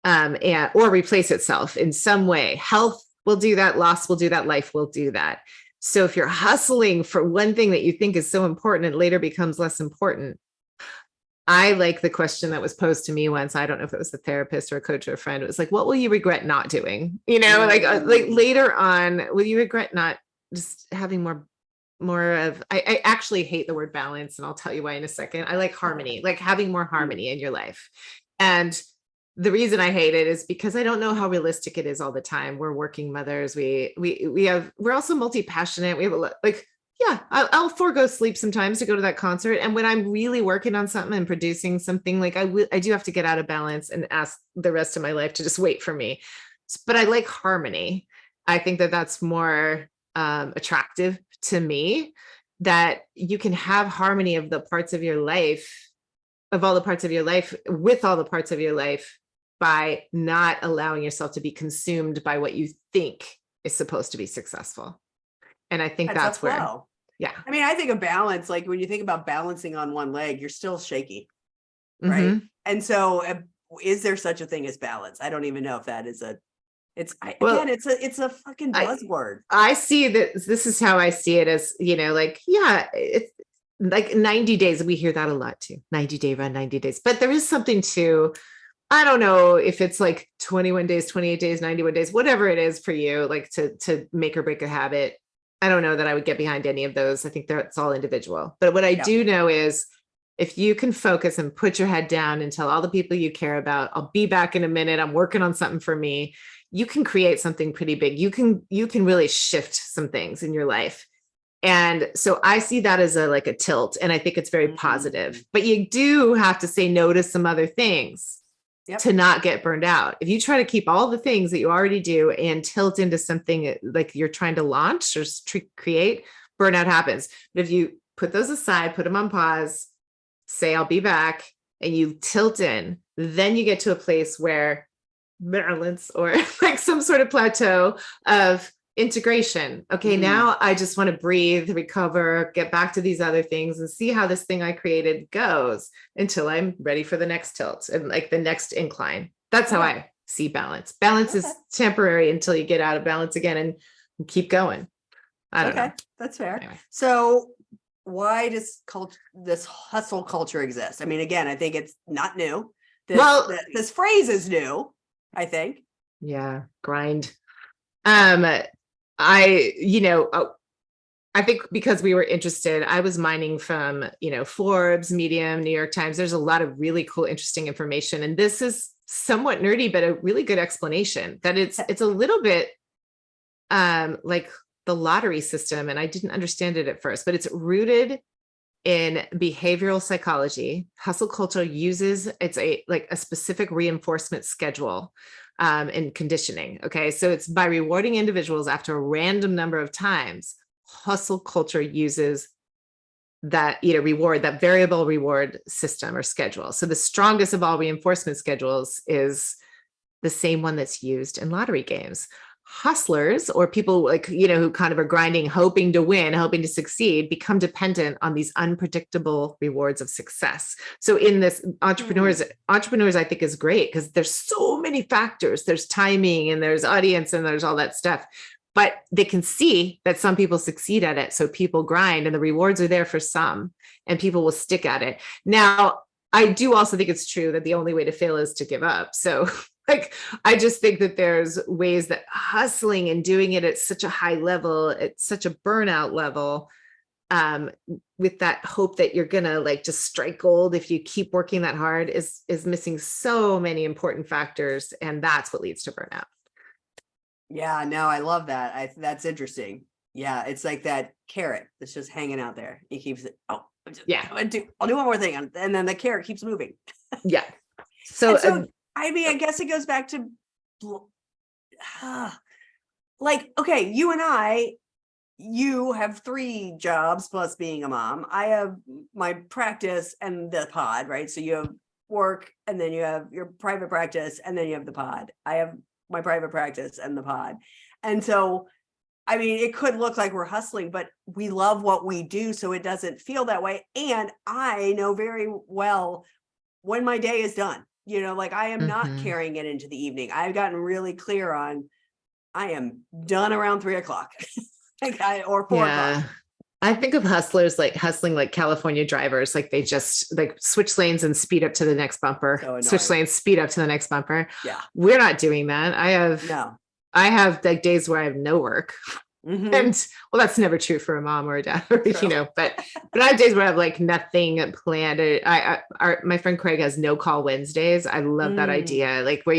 or replace itself in some way. Health will do that. Loss will do that. Life will do that. So if you're hustling for one thing that you think is so important and later becomes less important, I like the question that was posed to me once. I don't know if it was a therapist or a coach or a friend. It was like, what will you regret not doing? Like later on, will you regret not just having more of, I actually hate the word balance, and I'll tell you why in a second. I like harmony, like having more harmony in your life. And the reason I hate it is because I don't know how realistic it is all the time. We're working mothers. We're also multi-passionate. We have a lot, like, yeah, I'll forego sleep sometimes to go to that concert. And when I'm really working on something and producing something, like I do have to get out of balance and ask the rest of my life to just wait for me. But I like harmony. I think that that's more attractive to me, that you can have harmony of the parts of your life, of all the parts of your life, with all the parts of your life, by not allowing yourself to be consumed by what you think is supposed to be successful. And I think that's where, yeah. I mean, I think of balance, like when you think about balancing on one leg, you're still shaky, right? Mm-hmm. And so is there such a thing as balance? I don't even know if that is it's a fucking buzzword. I see that. This is how I see it as, like, yeah, it's like 90 days. We hear that a lot too. 90-day run, 90 days. But there is something to, I don't know if it's like 21 days, 28 days, 91 days, whatever it is for you, like to make or break a habit. I don't know that I would get behind any of those. I think that's all individual. But what I do know is, if you can focus and put your head down and tell all the people you care about, I'll be back in a minute, I'm working on something for me, you can create something pretty big. You can really shift some things in your life. And so I see that as a tilt, and I think it's very positive. But you do have to say no to some other things to not get burned out. If you try to keep all the things that you already do and tilt into something like you're trying to launch or create, burnout happens. But if you put those aside, put them on pause, say, I'll be back, and you tilt in, then you get to a place where balance or like some sort of plateau of integration. Okay, now I just want to breathe, recover, get back to these other things and see how this thing I created goes until I'm ready for the next tilt and like the next incline. That's how I see balance. Balance is temporary until you get out of balance again and keep going. I don't know. That's fair. Anyway. So why does this hustle culture exist? I mean, again, I think it's not new. This phrase is new, I think. Yeah, grind. I think because we were interested, I was mining from, Forbes, Medium, New York Times. There's a lot of really cool, interesting information. And this is somewhat nerdy, but a really good explanation that it's a little bit like the lottery system. And I didn't understand it at first, but it's rooted in behavioral psychology. Hustle culture uses, it's a specific reinforcement schedule and conditioning. Okay. So it's by rewarding individuals after a random number of times. Hustle culture uses that, that variable reward system or schedule. So the strongest of all reinforcement schedules is the same one that's used in lottery games. Hustlers, or people who kind of are grinding, hoping to win, hoping to succeed, become dependent on these unpredictable rewards of success. So in this entrepreneurs, I think is great because there's so many factors. There's timing and there's audience and there's all that stuff, but they can see that some people succeed at it. So people grind and the rewards are there for some and people will stick at it. Now, I do also think it's true that the only way to fail is to give up. So I just think that there's ways that hustling and doing it at such a high level, at such a burnout level, with that hope that you're gonna just strike gold if you keep working that hard is missing so many important factors, and that's what leads to burnout. Yeah, no, I love that. That's interesting. Yeah, it's like that carrot that's just hanging out there. He keeps it. I'll do one more thing, and then the carrot keeps moving. Yeah. So I mean, I guess it goes back to okay, you have 3 jobs plus being a mom. I have my practice and the pod, right? So you have work and then you have your private practice and then you have the pod. I have my private practice and the pod. And so, I mean, it could look like we're hustling, but we love what we do. So it doesn't feel that way. And I know very well when my day is done. I am not carrying it into the evening. I've gotten really clear on I am done around 3 o'clock or 4 o'clock. I think of hustlers hustling like California drivers, they just switch lanes and speed up to the next bumper, switch lanes, speed up to the next bumper. Yeah. We're not doing that. I have days where I have no work. And that's never true for a mom or a dad, but I have days where I have nothing planned. My friend Craig has no call Wednesdays. I love that idea. Where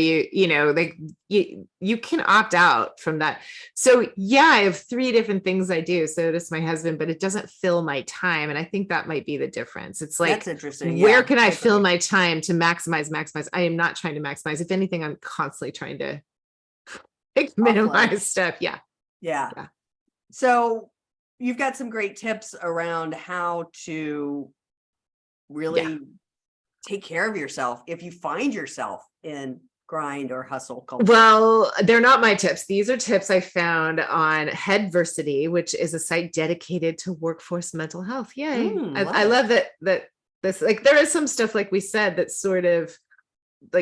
you can opt out from that. So I have 3 different things I do. So does my husband, but it doesn't fill my time. And I think that might be the difference. It's that's interesting. Where can I fill my time to maximize? I am not trying to maximize. If anything, I'm constantly trying to minimize stuff. Yeah. So you've got some great tips around how to really take care of yourself if you find yourself in grind or hustle culture. Well, they're not my tips. These are tips I found on Headversity, which is a site dedicated to workforce mental health. Yay. I love that this, there is some stuff, like we said, that's sort of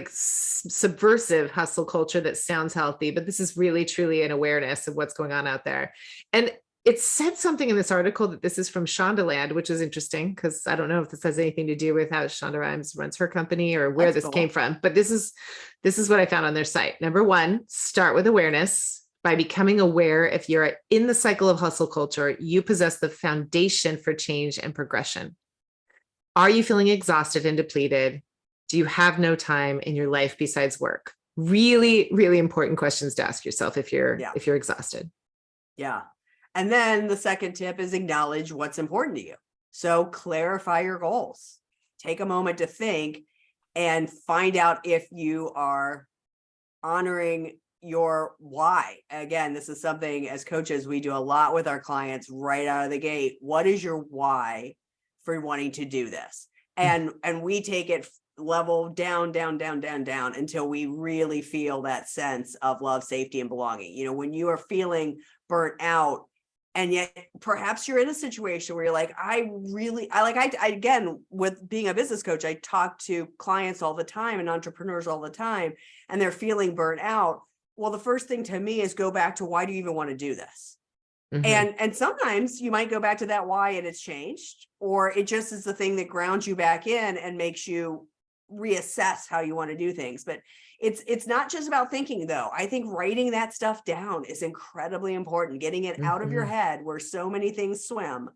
subversive hustle culture that sounds healthy, but this is really truly an awareness of what's going on out there. And it said something in this article that this is from Shondaland, which is interesting because I don't know if this has anything to do with how Shonda Rhimes runs her company or where this came from, but this is what I found on their site. Number 1, start with awareness. By becoming aware, if you're in the cycle of hustle culture, you possess the foundation for change and progression. Are you feeling exhausted and depleted? Do you have no time in your life besides work? Really, really important questions to ask yourself if you're exhausted. Yeah. And then the second tip is acknowledge what's important to you. So clarify your goals. Take a moment to think and find out if you are honoring your why. Again, this is something as coaches, we do a lot with our clients right out of the gate. What is your why for wanting to do this? And we take it level down, down, down, down, down until we really feel that sense of love, safety, and belonging. You know, when you are feeling burnt out, and yet perhaps you're in a situation where you're like, I again, with being a business coach, I talk to clients all the time and entrepreneurs all the time, and they're feeling burnt out. Well, the first thing to me is go back to, why do you even want to do this? And sometimes you might go back to that why and it's changed, or it just is the thing that grounds you back in and makes you reassess how you want to do things. But it's not just about thinking, though. I think writing that stuff down is incredibly important, getting it out of your head where so many things swim,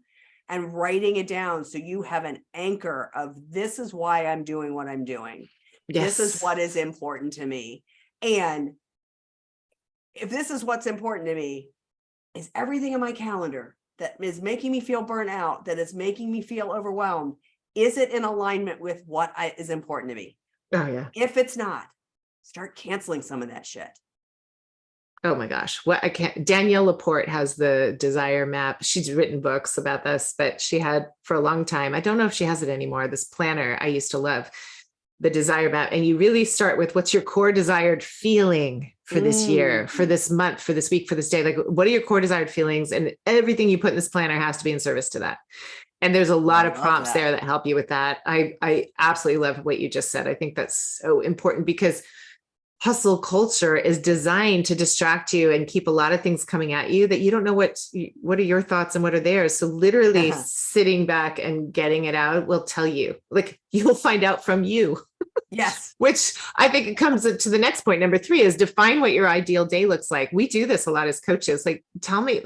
and writing it down so you have an anchor of, this is why I'm doing what I'm doing. Yes. This is what is important to me. And if this is what's important to me, is everything in my calendar that is making me feel burnt out, that is making me feel overwhelmed, is it in alignment with what is important to me? Oh yeah. If it's not, start canceling some of that shit. Oh my gosh. What I can't, Danielle Laporte has the desire map. She's written books about this, but she had for a long time, I don't know if she has it anymore, this planner I used to love, the desire map. And you really start with, what's your core desired feeling for this year, for this month, for this week, for this day? Like, what are your core desired feelings? And everything you put in this planner has to be in service to that. And there's a lot of prompts there that help you with that. I absolutely love what you just said. I think that's so important, because hustle culture is designed to distract you and keep a lot of things coming at you that you don't know what are your thoughts and what are theirs. So literally sitting back and getting it out will tell you, like, you'll find out from you. Yes. Which I think it comes to the next point. Number 3 is define what your ideal day looks like. We do this a lot as coaches. Like, tell me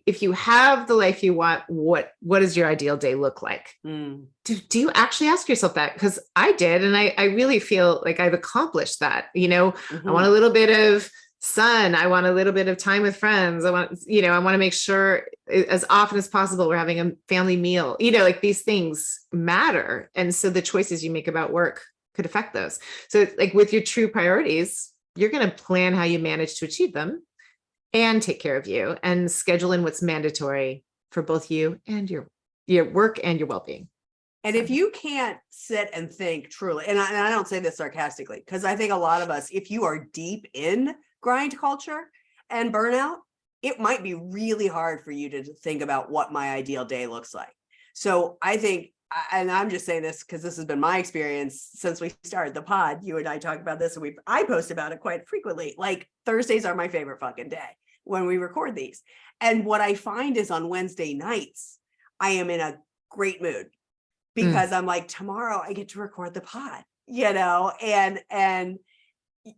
if you have the life you want, what does your ideal day look like? Do you actually ask yourself that? Because I did. And I really feel like I've accomplished that. You know, I want a little bit of sun. I want a little bit of time with friends. I want to make sure as often as possible we're having a family meal, like these things matter. And so the choices you make about work could affect those. So like with your true priorities, you're going to plan how you manage to achieve them and take care of you, and schedule in what's mandatory for both you and your work and your well-being. And if you can't sit and think truly, and I don't say this sarcastically, because I think a lot of us, if you are deep in grind culture and burnout, it might be really hard for you to think about what my ideal day looks like. So I think, and I'm just saying this because this has been my experience since we started the pod. You and I talk about this, and I post about it quite frequently. Like, Thursdays are my favorite fucking day when we record these. And what I find is on Wednesday nights, I am in a great mood, because I'm like, tomorrow I get to record the pod, and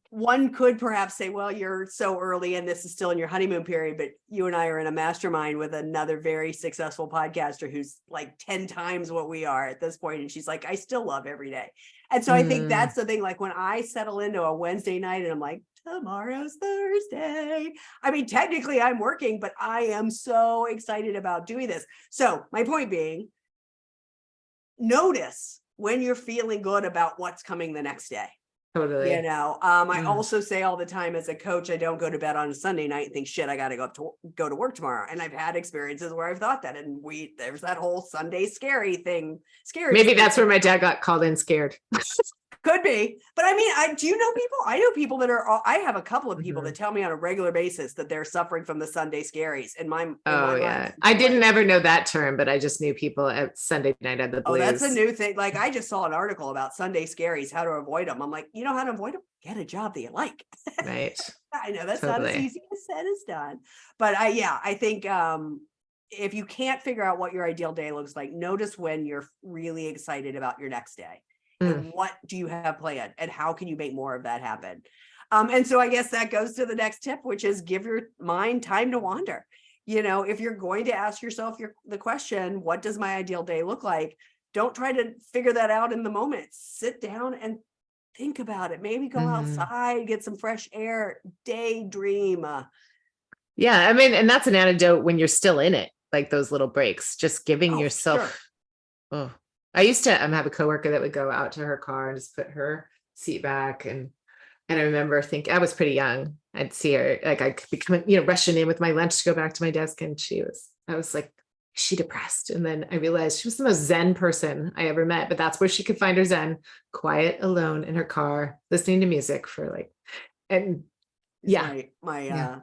one could perhaps say, well, you're so early and this is still in your honeymoon period, but you and I are in a mastermind with another very successful podcaster who's like 10 times what we are at this point. And she's like, I still love every day. And so I think that's the thing. Like, when I settle into a Wednesday night and I'm like, tomorrow's Thursday. I mean, technically I'm working, but I am so excited about doing this. So my point being, notice when you're feeling good about what's coming the next day. Totally. I also say all the time as a coach, I don't go to bed on a Sunday night and think, shit, I got to go to work tomorrow. And I've had experiences where I've thought that, and there's that whole Sunday scary thing. Maybe that's where my dad got called in scared. Could be. But I mean, do you know people? I know people that I have a couple of people that tell me on a regular basis that they're suffering from the Sunday scaries. I didn't ever know that term, but I just knew people at Sunday night at the blues. Oh, that's a new thing. Like, I just saw an article about Sunday scaries, how to avoid them. I'm like, you know how to avoid them? Get a job that you like. Right. I know that's not as easy as said as done. But I think if you can't figure out what your ideal day looks like, notice when you're really excited about your next day. And what do you have planned, and how can you make more of that happen? And so I guess that goes to the next tip, which is give your mind time to wander. If you're going to ask yourself the question, what does my ideal day look like? Don't try to figure that out in the moment. Sit down and think about it. Maybe go outside, get some fresh air, daydream. Yeah. I mean, and that's an antidote when you're still in it, like those little breaks, just giving yourself. Sure. I used to have a coworker that would go out to her car and just put her seat back. And I remember thinking, I was pretty young. I'd see her, like, I could be coming, rushing in with my lunch to go back to my desk. And I was like, she depressed? And then I realized she was the most Zen person I ever met, but that's where she could find her Zen, quiet, alone in her car, listening to music for like, and It's yeah, my yeah,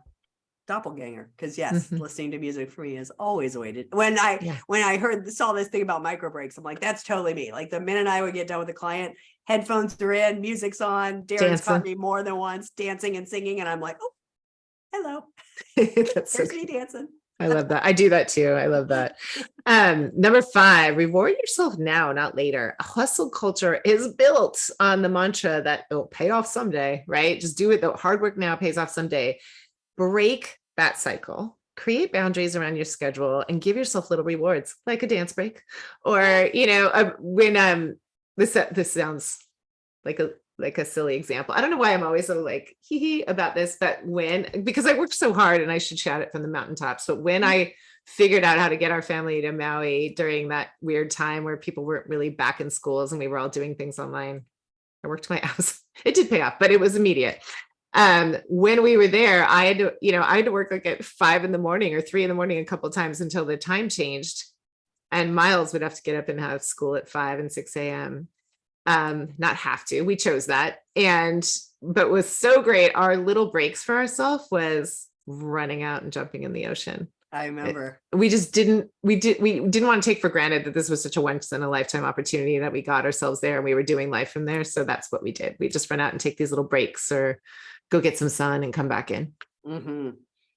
doppelganger. Because yes, mhm, listening to music for me is always waited. yeah, When I saw this thing about micro breaks, I'm like, that's totally me. Like the minute I would get done with a client, headphones are in, music's on. Darren's caught dancing. me more than once dancing and singing, and I'm like, oh, hello, That's so there's me cute. dancing. I love that. I do that too. I love that. Number 5, reward yourself now, not later. A hustle culture is built on the mantra that it'll pay off someday, right? Just do it. The hard work now pays off someday. Break that cycle. Create boundaries around your schedule and give yourself little rewards, like a dance break, or when this sounds like a silly example. I don't know why I'm always so like hee hee about this, but because I worked so hard and I should shout it from the mountaintops, but when I figured out how to get our family to Maui during that weird time where people weren't really back in schools and we were all doing things online, I worked my ass. It did pay off, but it was immediate. When we were there, I had to work like at 5 in the morning or 3 in the morning a couple of times until the time changed. And Miles would have to get up and have school at 5 and 6 a.m. Not have to, we chose that. But was so great. Our little breaks for ourselves was running out and jumping in the ocean. I remember. We didn't want to take for granted that this was such a once in a lifetime opportunity that we got ourselves there and we were doing life from there. So that's what we did. We just run out and take these little breaks or go get some sun and come back in. Mm-hmm.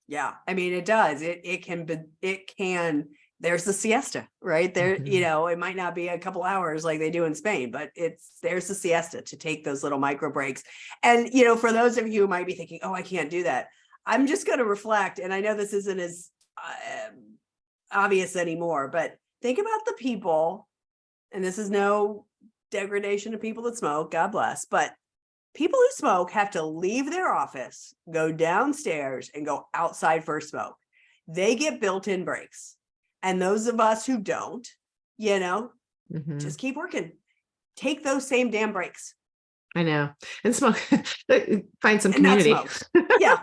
Yeah. I mean, it does. It can, there's the siesta, right there. Mhm. It might not be a couple hours like they do in Spain, but there's the siesta to take those little micro breaks. And, for those of you who might be thinking, oh, I can't do that. I'm just going to reflect. And I know this isn't as obvious anymore, but think about the people, and this is no degradation of people that smoke, God bless, but people who smoke have to leave their office, go downstairs and go outside for a smoke. They get built-in breaks. And those of us who don't, Mhm. just keep working. Take those same damn breaks. I know. And smoke, find some And not community. smoke. Yeah.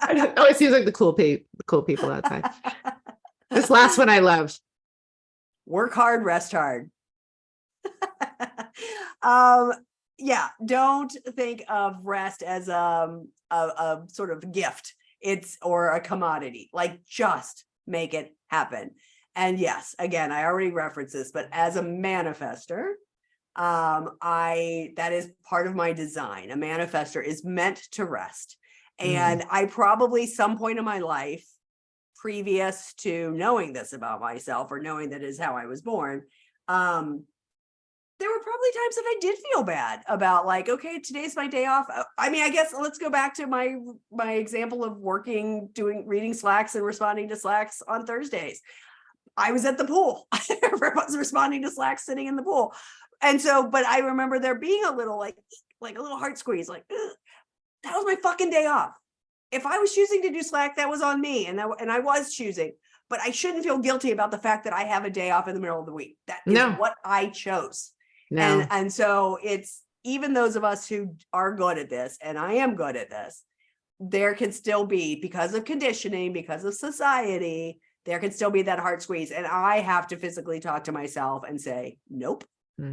It always seems like the cool people outside. This last one I love. Work hard, rest hard. Yeah, don't think of rest as a sort of gift. Or a commodity. Like, just make it happen. And yes, again, I already referenced this, but as a manifester, that is part of my design. A manifester is meant to rest. And I probably some point in my life, previous to knowing this about myself or knowing that is how I was born, there were probably times that I did feel bad about like, okay, today's my day off. I mean, I guess let's go back to my example of reading Slacks and responding to Slacks on Thursdays. I was at the pool. I was responding to Slacks sitting in the pool. And so, but I remember there being a little like a little heart squeeze, like, that was my fucking day off. If I was choosing to do Slack, that was on me. And I was choosing, but I shouldn't feel guilty about the fact that I have a day off in the middle of the week. That is what I chose. No. And so it's even those of us who are good at this, and I am good at this, there can still be, because of conditioning, because of society, there can still be that heart squeeze. And I have to physically talk to myself and say, nope,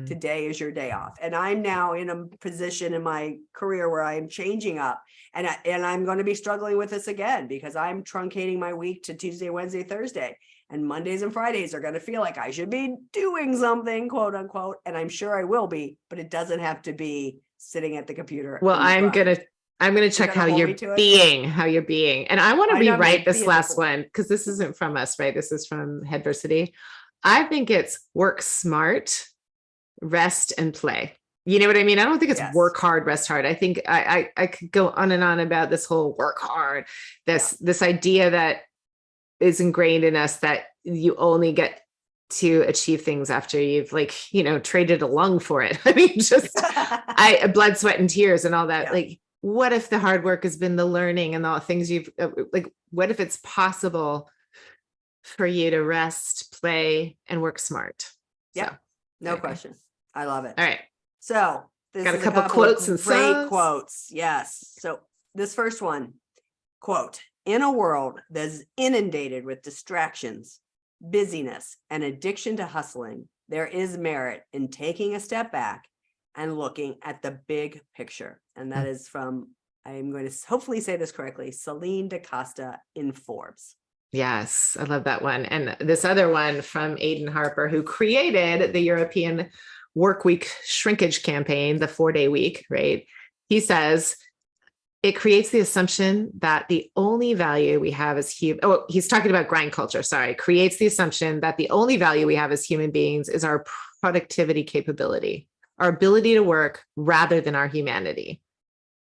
today is your day off. And I'm now in a position in my career where I'm changing up, and I'm going to be struggling with this again because I'm truncating my week to Tuesday, Wednesday, Thursday. And Mondays and Fridays are going to feel like I should be doing something, quote unquote. And I'm sure I will be, but it doesn't have to be sitting at the computer. Well, I'm gonna check how you're being. And I want to rewrite this last one because this isn't from us, right? This is from Headversity. I think it's work smart, rest and play. You know what I mean? I don't think it's work hard, rest hard. I think I could go on and on about this whole work hard, this idea that is ingrained in us that you only get to achieve things after you've traded a lung for it. I mean, just blood, sweat and tears and all that. Yeah. Like, what if the hard work has been the learning and all things what if it's possible for you to rest, play and work smart? Yeah. So, no question. I love it. All right. So this got a couple quotes and great quotes. Yes. So this first one, quote, in a world that's inundated with distractions, busyness, and addiction to hustling, there is merit in taking a step back and looking at the big picture. And that is from, I'm going to hopefully say this correctly, Celine DaCosta in Forbes. Yes, I love that one. And this other one from Aidan Harper, who created the European Work Week shrinkage campaign, the 4-day week, right? He says, it creates the assumption that the only value we have as he's talking about grind culture, sorry, creates the assumption that the only value we have as human beings is our productivity capability, our ability to work rather than our humanity,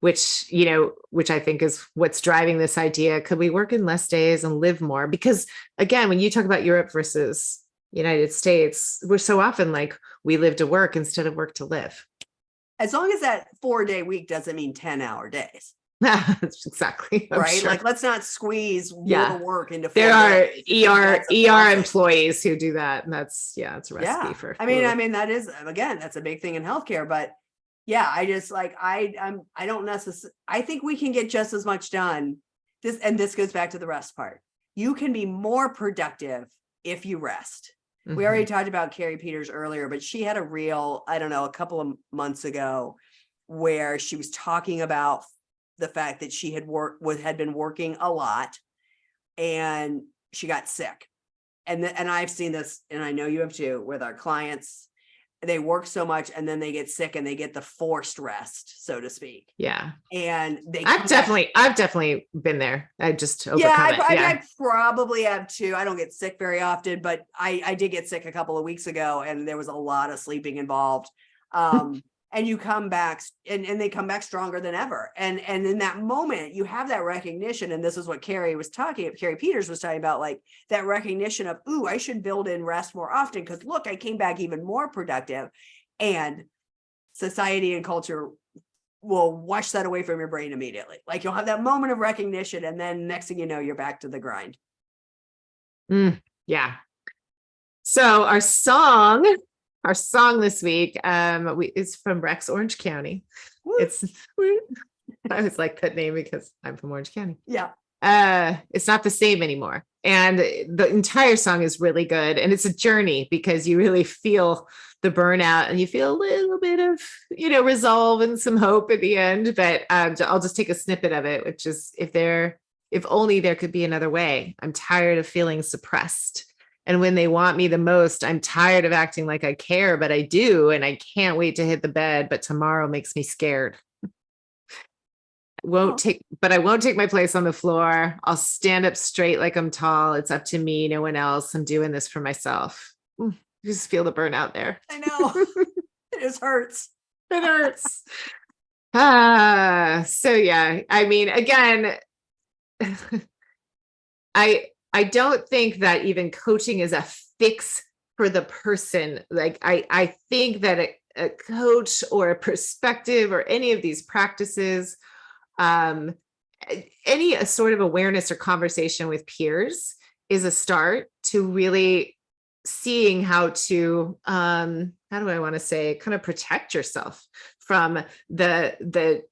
which I think is what's driving this idea. Could we work in less days and live more? Because again, when you talk about Europe versus United States, we're so often like, we live to work instead of work to live. As long as that 4-day week doesn't mean 10-hour days. That's exactly right. Sure. Like, let's not squeeze more work into 4 there are days. ER employees who do that. And it's a recipe for. I mean, that is, again, that's a big thing in healthcare, but yeah, I just like, I don't necessarily, I think we can get just as much done. This goes back to the rest part. You can be more productive if you rest. Mm-hmm. We already talked about Carrie Peters earlier, but she had a reel, I don't know, a couple of months ago where she was talking about the fact that she had been working a lot and she got sick. And I've seen this, and I know you have too, with our clients. They work so much and then they get sick and they get the forced rest, so to speak. Yeah. And I've definitely been there. I just overcome it. I probably have too. I don't get sick very often, but I did get sick a couple of weeks ago and there was a lot of sleeping involved. And you come back and they come back stronger than ever. And in that moment, you have that recognition. And this is what Carrie Peters was talking about, like that recognition of, ooh, I should build in rest more often. Because look, I came back even more productive. And society and culture will wash that away from your brain immediately. Like you'll have that moment of recognition. And then next thing you know, you're back to the grind. Yeah. So our song this week is from Rex, Orange County. Woo. I always like that name because I'm from Orange County. Yeah. It's not the same anymore. And the entire song is really good. And it's a journey because you really feel the burnout and you feel a little bit of, resolve and some hope at the end. But I'll just take a snippet of it, which is if only there could be another way. I'm tired of feeling suppressed. And when they want me the most, I'm tired of acting like I care, but I do. And I can't wait to hit the bed, but tomorrow makes me scared. I won't take my place on the floor. I'll stand up straight like I'm tall. It's up to me, no one else. I'm doing this for myself. You just feel the burnout there. I know. It just hurts. It hurts. So yeah, I mean, again, I don't think that even coaching is a fix for the person. Like I think that a coach or a perspective or any of these practices, any sort of awareness or conversation with peers is a start to really seeing how to, how do I want to say, kind of protect yourself from the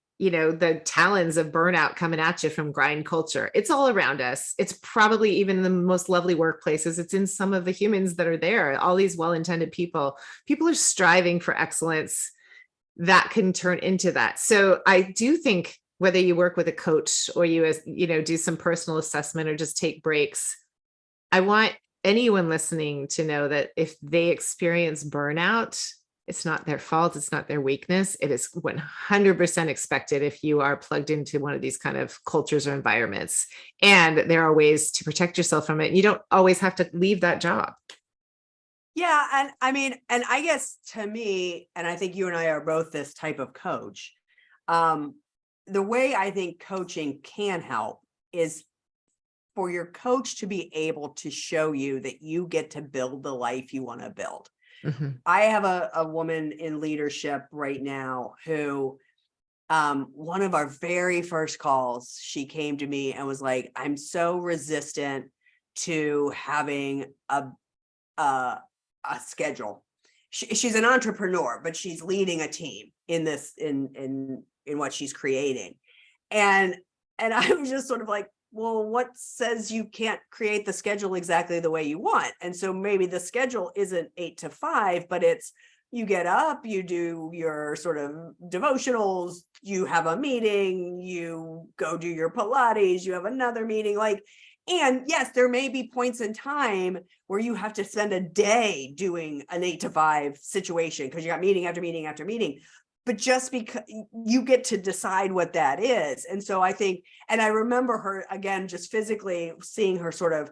talons of burnout coming at you from grind culture. It's all around us. It's probably even in the most lovely workplaces. It's in some of the humans that are there. All these well-intended people are striving for excellence that can turn into that. So I do think whether you work with a coach or you do some personal assessment or just take breaks, I want anyone listening to know that if they experience burnout, it's not their fault. It's not their weakness. It is 100% expected if you are plugged into one of these kind of cultures or environments. And there are ways to protect yourself from it. You don't always have to leave that job. Yeah. And I mean, and I guess to me, and I think you and I are both this type of coach, the way I think coaching can help is for your coach to be able to show you that you get to build the life you want to build. Mm-hmm. I have a woman in leadership right now who, one of our very first calls, she came to me and was like, I'm so resistant to having a schedule. She's an entrepreneur, but she's leading a team in this, in what she's creating. And I was just sort of like, well, what says you can't create the schedule exactly the way you want? And so maybe the schedule isn't 8 to 5, but it's you get up, you do your sort of devotionals, you have a meeting, you go do your Pilates, you have another meeting, like, and yes, there may be points in time where you have to spend a day doing an 8 to 5 situation because you got meeting after meeting after meeting. But just because you get to decide what that is. And so I think, and I remember her again, just physically seeing her sort of,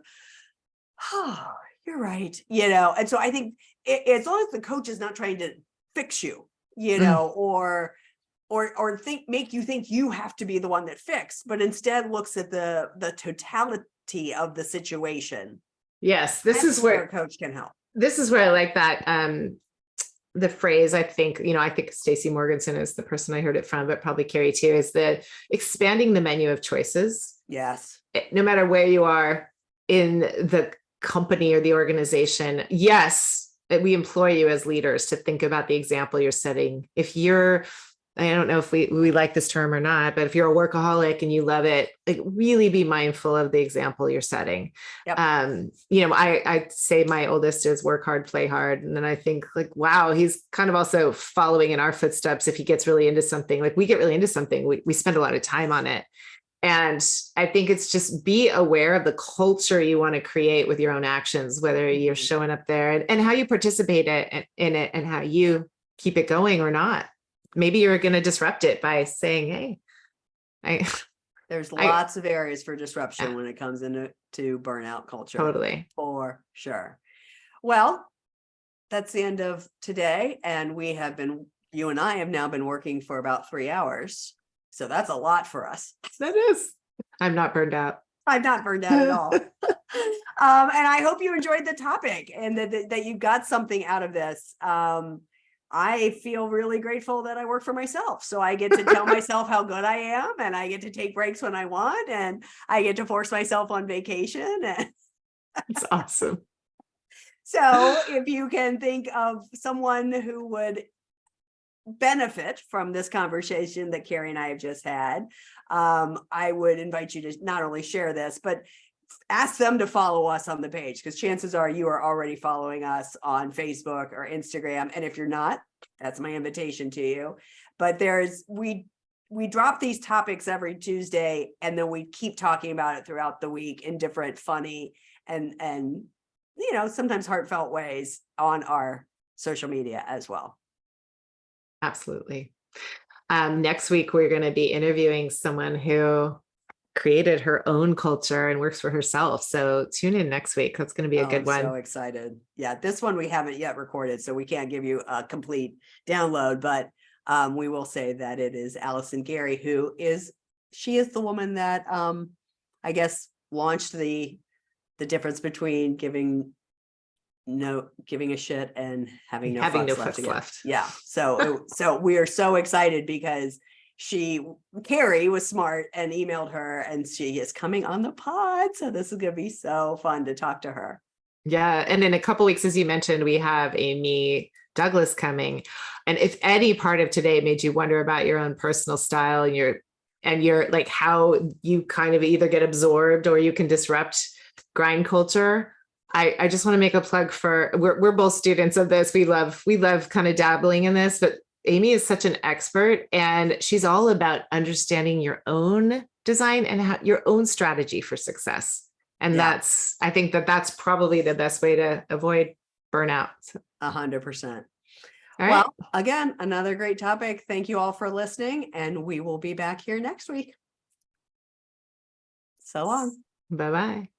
oh, you're right, and so I think as long as the coach is not trying to fix you, or make you think you have to be the one that fixed, but instead looks at the totality of the situation. Yes, this is where a coach can help. This is where I like that. The phrase, I think Stacey Morganson is the person I heard it from, but probably Carrie too, is the expanding the menu of choices. Yes. No matter where you are in the company or the organization. Yes, we implore you as leaders to think about the example you're setting. If you're, I don't know if we like this term or not, but if you're a workaholic and you love it, like really be mindful of the example you're setting. Yep. I say my oldest is work hard, play hard. And then I think like, wow, he's kind of also following in our footsteps. If he gets really into something, like we get really into something, we spend a lot of time on it. And I think it's just be aware of the culture you want to create with your own actions, whether you're showing up there and how you participate in it and how you keep it going or not. Maybe you're going to disrupt it by saying, hey, there's lots of areas for disruption when it comes into burnout culture. Totally. For sure. Well, that's the end of today. And you and I have now been working for about 3 hours. So that's a lot for us. That is. I'm not burned out. I'm not burned out at all. And I hope you enjoyed the topic and that you got something out of this. I feel really grateful that I work for myself. So I get to tell myself how good I am, and I get to take breaks when I want, and I get to force myself on vacation. That's awesome. So if you can think of someone who would benefit from this conversation that Carrie and I have just had, I would invite you to not only share this, but ask them to follow us on the page, because chances are you are already following us on Facebook or Instagram. And if you're not, that's my invitation to you. But we drop these topics every Tuesday, and then we keep talking about it throughout the week in different funny and sometimes heartfelt ways on our social media as well. Absolutely. Next week, we're going to be interviewing someone who created her own culture and works for herself. So tune in next week. That's going to be a good one. I'm so excited. Yeah, this one we haven't yet recorded, so we can't give you a complete download, but we will say that it is Allison Gary, she is the woman that I guess launched the difference between giving a shit and having no fucks left. Yeah. So we are so excited because Carrie was smart and emailed her, and she is coming on the pod. So this is going to be so fun to talk to her. Yeah. And in a couple of weeks, as you mentioned, we have Amy Douglas coming. And if any part of today made you wonder about your own personal style and your like how you kind of either get absorbed or you can disrupt grind culture, I just want to make a plug for, we're both students of this. We love kind of dabbling in this, but Amy is such an expert, and she's all about understanding your own design and your own strategy for success. And I think that's probably the best way to avoid burnout. 100%. All right. Well, again, another great topic. Thank you all for listening, and we will be back here next week. So long. Bye-bye.